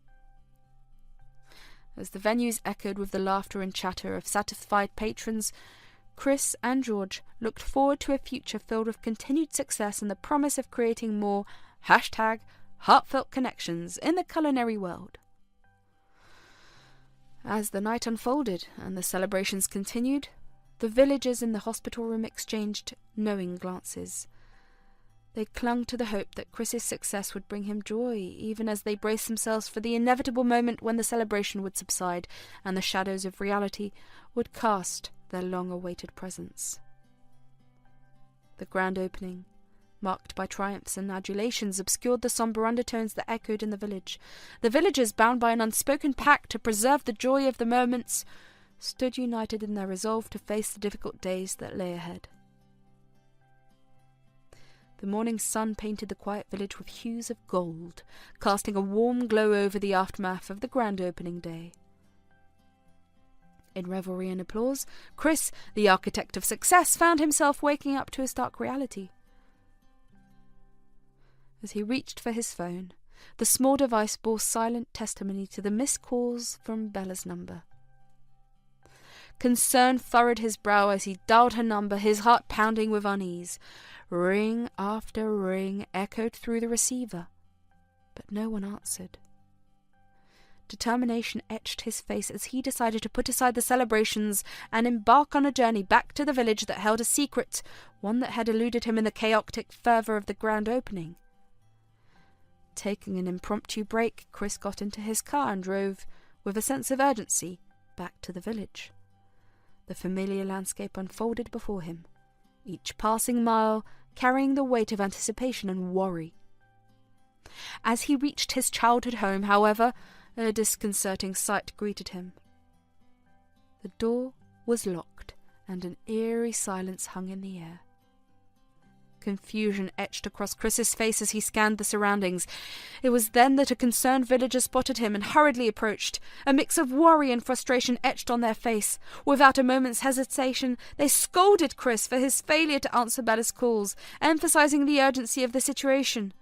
As the venues echoed with the laughter and chatter of satisfied patrons, Chris and George looked forward to a future filled with continued success and the promise of creating more #heartfelt connections in the culinary world. As the night unfolded and the celebrations continued, the villagers in the hospital room exchanged knowing glances. They clung to the hope that Chris's success would bring him joy, even as they braced themselves for the inevitable moment when the celebration would subside and the shadows of reality would cast their long-awaited presence. The grand opening, marked by triumphs and adulations, obscured the sombre undertones that echoed in the village. The villagers, bound by an unspoken pact to preserve the joy of the moments, stood united in their resolve to face the difficult days that lay ahead. The morning sun painted the quiet village with hues of gold, casting a warm glow over the aftermath of the grand opening day. In revelry and applause, Chris, the architect of success, found himself waking up to a stark reality. As he reached for his phone, the small device bore silent testimony to the missed calls from Bella's number. Concern furrowed his brow as he dialed her number, his heart pounding with unease. Ring after ring echoed through the receiver, but no one answered. Determination etched his face as he decided to put aside the celebrations and embark on a journey back to the village that held a secret, one that had eluded him in the chaotic fervour of the grand opening. Taking an impromptu break, Chris got into his car and drove, with a sense of urgency, back to the village. The familiar landscape unfolded before him, each passing mile carrying the weight of anticipation and worry. As he reached his childhood home, however, a disconcerting sight greeted him. The door was locked, and an eerie silence hung in the air. Confusion etched across Chris's face as he scanned the surroundings. It was then that a concerned villager spotted him and hurriedly approached. A mix of worry and frustration etched on their face. Without a moment's hesitation, they scolded Chris for his failure to answer Bella's calls, emphasizing the urgency of the situation.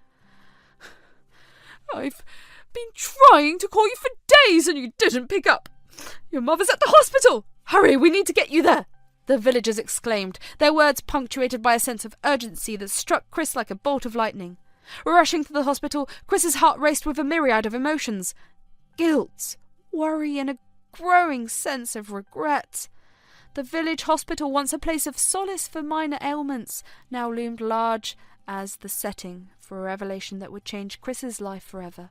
"I've been trying to call you for days and you didn't pick up. Your mother's at the hospital. Hurry, we need to get you there," the villagers exclaimed, their words punctuated by a sense of urgency that struck Chris like a bolt of lightning. Rushing to the hospital, Chris's heart raced with a myriad of emotions. Guilt, worry, and a growing sense of regret. The village hospital, once a place of solace for minor ailments, now loomed large as the setting for a revelation that would change Chris's life forever.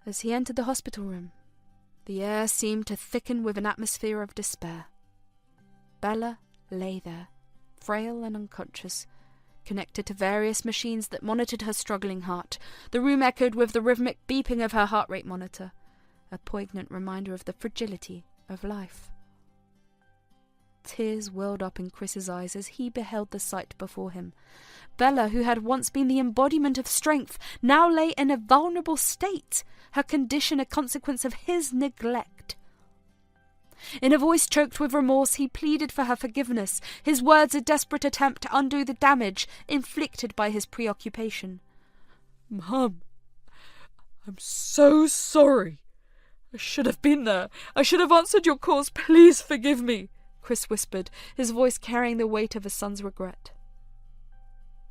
As he entered the hospital room, the air seemed to thicken with an atmosphere of despair. Bella lay there, frail and unconscious, connected to various machines that monitored her struggling heart. The room echoed with the rhythmic beeping of her heart rate monitor, a poignant reminder of the fragility of life. Tears welled up in Chris's eyes as he beheld the sight before him. Bella, who had once been the embodiment of strength, now lay in a vulnerable state, her condition a consequence of his neglect. In a voice choked with remorse, he pleaded for her forgiveness, his words a desperate attempt to undo the damage inflicted by his preoccupation. "Mum, I'm so sorry. I should have been there. I should have answered your calls. Please forgive me," Chris whispered, his voice carrying the weight of a son's regret.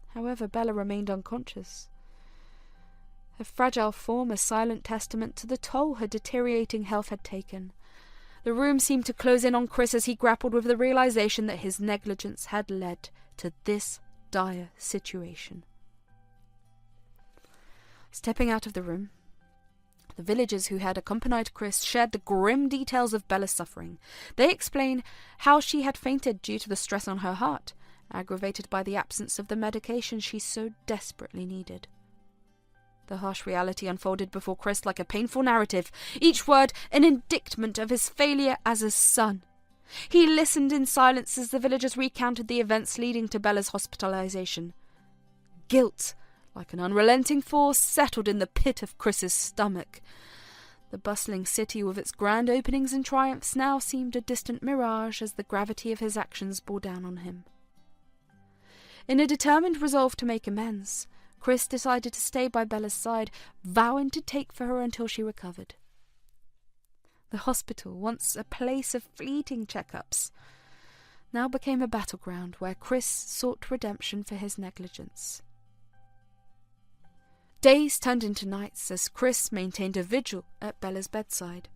However, Bella remained unconscious, her fragile form a silent testament to the toll her deteriorating health had taken. The room seemed to close in on Chris as he grappled with the realization that his negligence had led to this dire situation. Stepping out of the room, the villagers who had accompanied Chris shared the grim details of Bella's suffering. They explained how she had fainted due to the stress on her heart, aggravated by the absence of the medication she so desperately needed. The harsh reality unfolded before Chris like a painful narrative, each word an indictment of his failure as a son. He listened in silence as the villagers recounted the events leading to Bella's hospitalization. Guilt, like an unrelenting force, settled in the pit of Chris's stomach. The bustling city with its grand openings and triumphs now seemed a distant mirage as the gravity of his actions bore down on him. In a determined resolve to make amends, Chris decided to stay by Bella's side, vowing to take for her until she recovered. The hospital, once a place of fleeting checkups, now became a battleground where Chris sought redemption for his negligence. Days turned into nights as Chris maintained a vigil at Bella's bedside.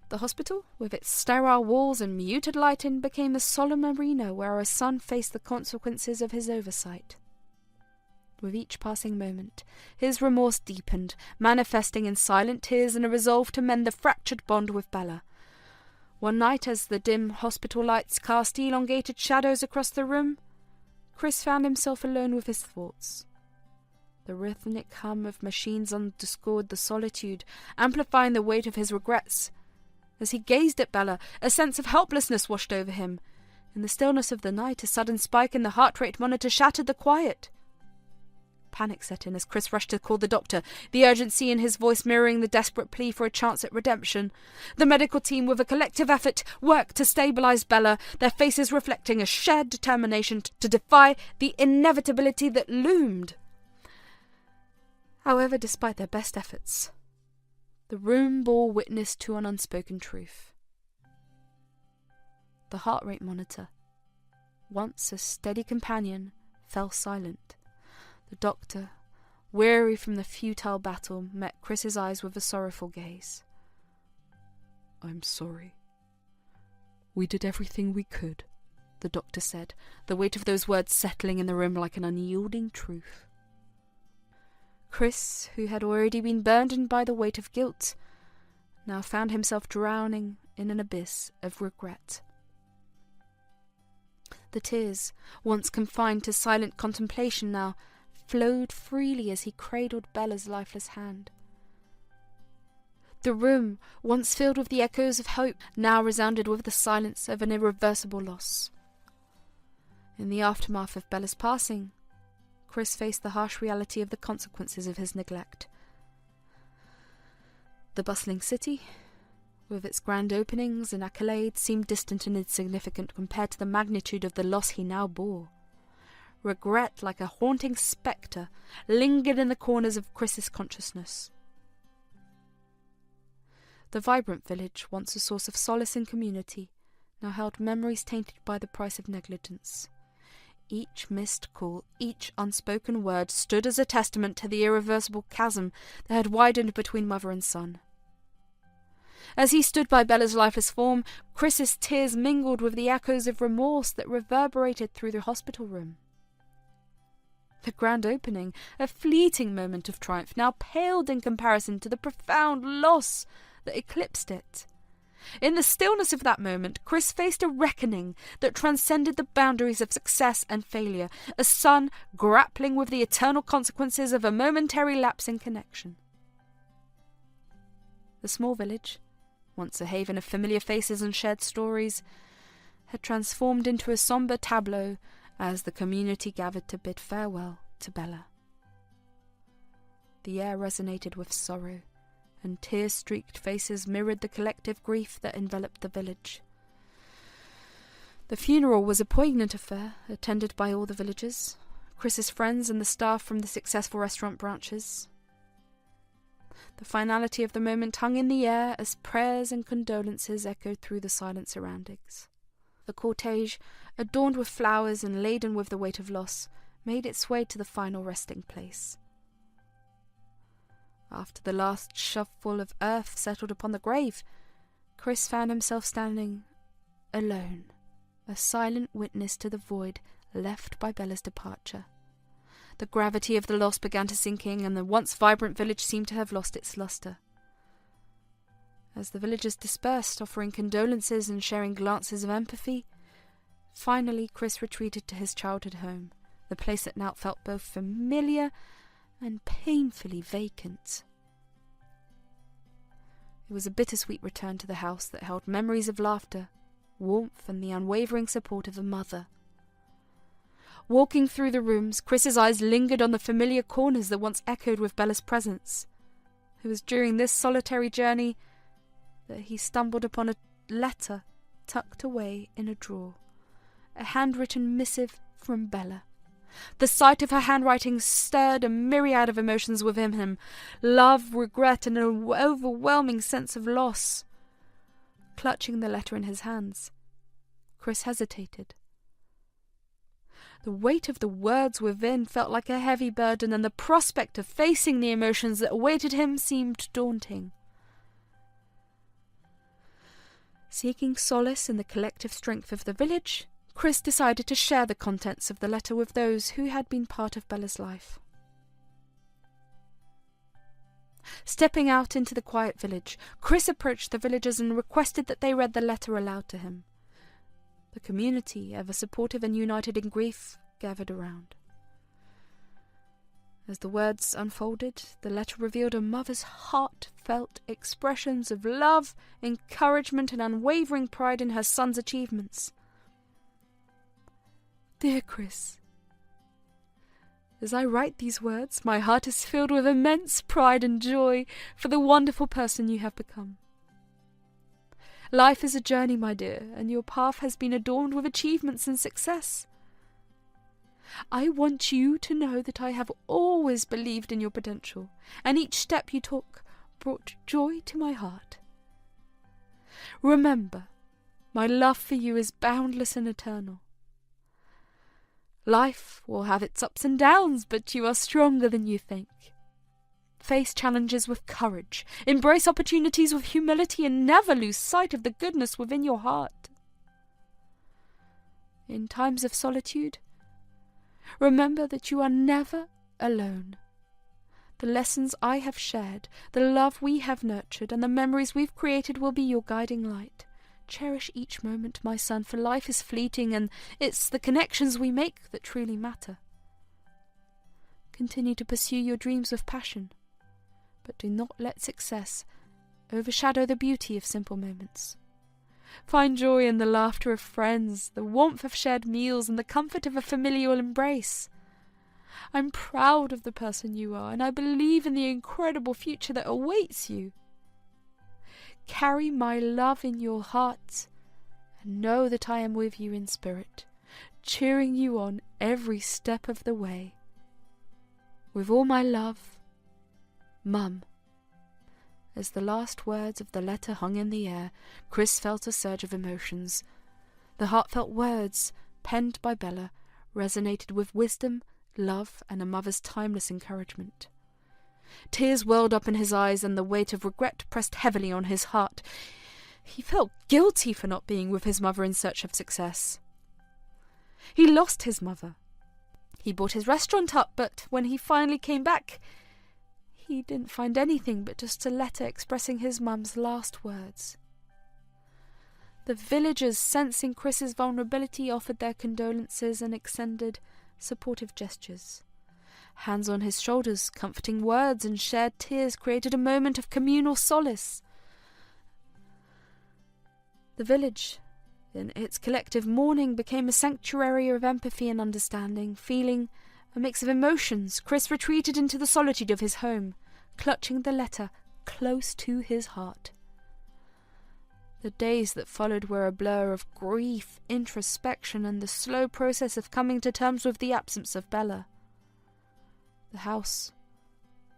The hospital, with its sterile walls and muted lighting, became a solemn arena where a son faced the consequences of his oversight. With each passing moment, his remorse deepened, manifesting in silent tears and a resolve to mend the fractured bond with Bella. One night, as the dim hospital lights cast elongated shadows across the room, Chris found himself alone with his thoughts. The rhythmic hum of machines underscored the solitude, amplifying the weight of his regrets. As he gazed at Bella, a sense of helplessness washed over him. In the stillness of the night, a sudden spike in the heart rate monitor shattered the quiet. Panic set in as Chris rushed to call the doctor, the urgency in his voice mirroring the desperate plea for a chance at redemption. The medical team, with a collective effort, worked to stabilise Bella, their faces reflecting a shared determination to defy the inevitability that loomed. However, despite their best efforts, the room bore witness to an unspoken truth. The heart rate monitor, once a steady companion, fell silent. The doctor, weary from the futile battle, met Chris's eyes with a sorrowful gaze. "I'm sorry. We did everything we could," the doctor said, the weight of those words settling in the room like an unyielding truth. Chris, who had already been burdened by the weight of guilt, now found himself drowning in an abyss of regret. The tears, once confined to silent contemplation now, flowed freely as he cradled Bella's lifeless hand. The room, once filled with the echoes of hope, now resounded with the silence of an irreversible loss. In the aftermath of Bella's passing, Chris faced the harsh reality of the consequences of his neglect. The bustling city, with its grand openings and accolades, seemed distant and insignificant compared to the magnitude of the loss he now bore. Regret, like a haunting spectre, lingered in the corners of Chris's consciousness. The vibrant village, once a source of solace and community, now held memories tainted by the price of negligence. Each missed call, each unspoken word stood as a testament to the irreversible chasm that had widened between mother and son. As he stood by Bella's lifeless form, Chris's tears mingled with the echoes of remorse that reverberated through the hospital room. The grand opening, a fleeting moment of triumph, now paled in comparison to the profound loss that eclipsed it. In the stillness of that moment, Chris faced a reckoning that transcended the boundaries of success and failure, a son grappling with the eternal consequences of a momentary lapse in connection. The small village, once a haven of familiar faces and shared stories, had transformed into a sombre tableau as the community gathered to bid farewell to Bella. The air resonated with sorrow, and tear-streaked faces mirrored the collective grief that enveloped the village. The funeral was a poignant affair, attended by all the villagers, Chris's friends and the staff from the successful restaurant branches. The finality of the moment hung in the air as prayers and condolences echoed through the silent surroundings. The cortege, adorned with flowers and laden with the weight of loss, made its way to the final resting place. After the last shovelful of earth settled upon the grave, Chris found himself standing alone, a silent witness to the void left by Bella's departure. The gravity of the loss began to sink in, and the once vibrant village seemed to have lost its lustre. As the villagers dispersed, offering condolences and sharing glances of empathy, finally Chris retreated to his childhood home, the place that now felt both familiar and painfully vacant. It was a bittersweet return to the house that held memories of laughter, warmth, and the unwavering support of a mother. Walking through the rooms, Chris's eyes lingered on the familiar corners that once echoed with Bella's presence. It was during this solitary journey that he stumbled upon a letter tucked away in a drawer, a handwritten missive from Bella. The sight of her handwriting stirred a myriad of emotions within him: love, regret, and an overwhelming sense of loss. Clutching the letter in his hands, Chris hesitated. The weight of the words within felt like a heavy burden, and the prospect of facing the emotions that awaited him seemed daunting. Seeking solace in the collective strength of the village, Chris decided to share the contents of the letter with those who had been part of Bella's life. Stepping out into the quiet village, Chris approached the villagers and requested that they read the letter aloud to him. The community, ever supportive and united in grief, gathered around. As the words unfolded, the letter revealed a mother's heartfelt expressions of love, encouragement, and unwavering pride in her son's achievements. Dear Chris, as I write these words, my heart is filled with immense pride and joy for the wonderful person you have become. Life is a journey, my dear, and your path has been adorned with achievements and success. I want you to know that I have always believed in your potential, and each step you took brought joy to my heart. Remember, my love for you is boundless and eternal. Life will have its ups and downs, but you are stronger than you think. Face challenges with courage, embrace opportunities with humility, and never lose sight of the goodness within your heart. In times of solitude, remember that you are never alone. The lessons I have shared, the love we have nurtured, and the memories we've created will be your guiding light. Cherish each moment, my son, for life is fleeting, and it's the connections we make that truly matter. Continue to pursue your dreams with passion, but do not let success overshadow the beauty of simple moments. Find joy in the laughter of friends, the warmth of shared meals, and the comfort of a familial embrace. I'm proud of the person you are, and I believe in the incredible future that awaits you. Carry my love in your heart, and know that I am with you in spirit, cheering you on every step of the way. With all my love, Mum. As the last words of the letter hung in the air, Chris felt a surge of emotions. The heartfelt words, penned by Bella, resonated with wisdom, love, and a mother's timeless encouragement. Tears welled up in his eyes, and the weight of regret pressed heavily on his heart. He felt guilty for not being with his mother in search of success. He lost his mother. He bought his restaurant up, but when he finally came back, he didn't find anything but just a letter expressing his mum's last words. The villagers, sensing Chris's vulnerability, offered their condolences and extended supportive gestures. Hands on his shoulders, comforting words, and shared tears created a moment of communal solace. The village, in its collective mourning, became a sanctuary of empathy and understanding. Feeling a mix of emotions, Chris retreated into the solitude of his home, clutching the letter close to his heart. The days that followed were a blur of grief, introspection, and the slow process of coming to terms with the absence of Bella. The house,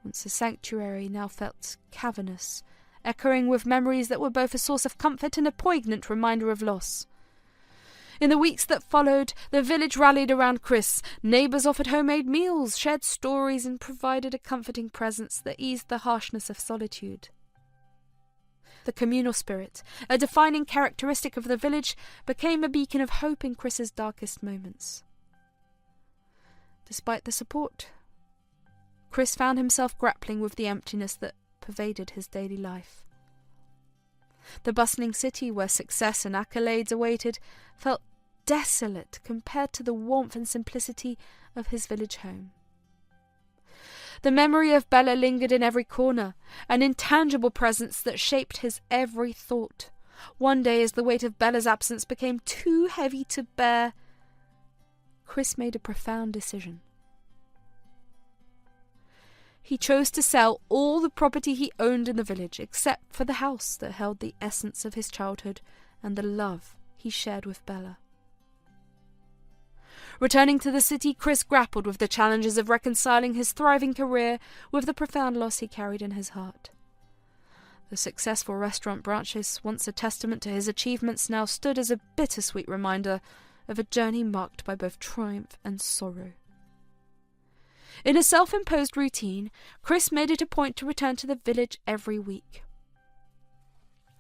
once a sanctuary, now felt cavernous, echoing with memories that were both a source of comfort and a poignant reminder of loss. In the weeks that followed, the village rallied around Chris. Neighbours offered homemade meals, shared stories, and provided a comforting presence that eased the harshness of solitude. The communal spirit, a defining characteristic of the village, became a beacon of hope in Chris's darkest moments. Despite the support, Chris found himself grappling with the emptiness that pervaded his daily life. The bustling city where success and accolades awaited felt desolate compared to the warmth and simplicity of his village home. The memory of Bella lingered in every corner, an intangible presence that shaped his every thought. One day, as the weight of Bella's absence became too heavy to bear, Chris made a profound decision. He chose to sell all the property he owned in the village, except for the house that held the essence of his childhood and the love he shared with Bella. Returning to the city, Chris grappled with the challenges of reconciling his thriving career with the profound loss he carried in his heart. The successful restaurant branches, once a testament to his achievements, now stood as a bittersweet reminder of a journey marked by both triumph and sorrow. In a self-imposed routine, Chris made it a point to return to the village every week.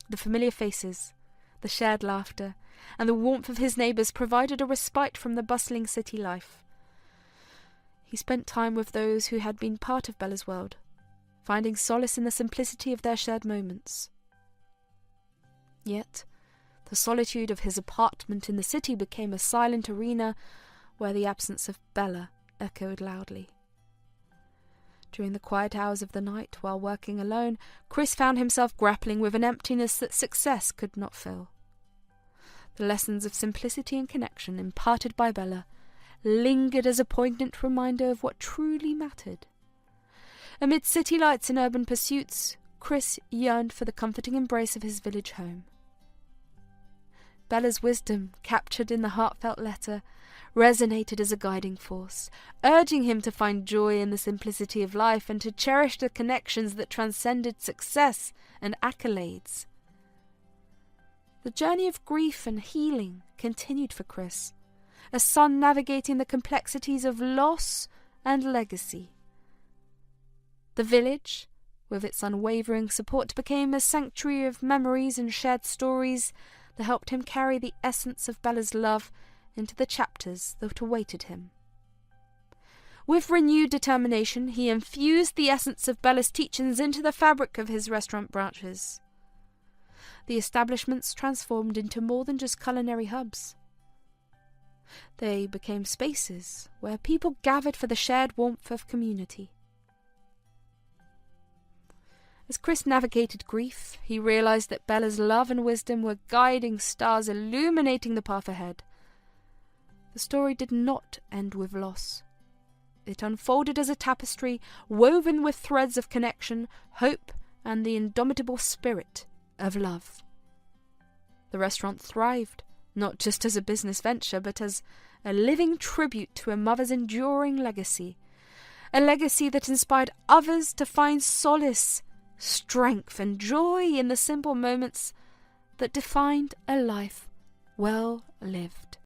The familiar faces, the shared laughter, and the warmth of his neighbours provided a respite from the bustling city life. He spent time with those who had been part of Bella's world, finding solace in the simplicity of their shared moments. Yet, the solitude of his apartment in the city became a silent arena where the absence of Bella echoed loudly. During the quiet hours of the night, while working alone, Chris found himself grappling with an emptiness that success could not fill. The lessons of simplicity and connection imparted by Bella lingered as a poignant reminder of what truly mattered. Amid city lights and urban pursuits, Chris yearned for the comforting embrace of his village home. Bella's wisdom, captured in the heartfelt letter, resonated as a guiding force, urging him to find joy in the simplicity of life and to cherish the connections that transcended success and accolades. The journey of grief and healing continued for Chris, a son navigating the complexities of loss and legacy. The village, with its unwavering support, became a sanctuary of memories and shared stories that helped him carry the essence of Bella's love into the chapters that awaited him. With renewed determination, he infused the essence of Bella's teachings into the fabric of his restaurant branches. The establishments transformed into more than just culinary hubs. They became spaces where people gathered for the shared warmth of community. As Chris navigated grief, he realized that Bella's love and wisdom were guiding stars illuminating the path ahead. The story did not end with loss. It unfolded as a tapestry woven with threads of connection, hope, and the indomitable spirit of love. The restaurant thrived, not just as a business venture, but as a living tribute to a mother's enduring legacy. A legacy that inspired others to find solace, strength, and joy in the simple moments that defined a life well lived.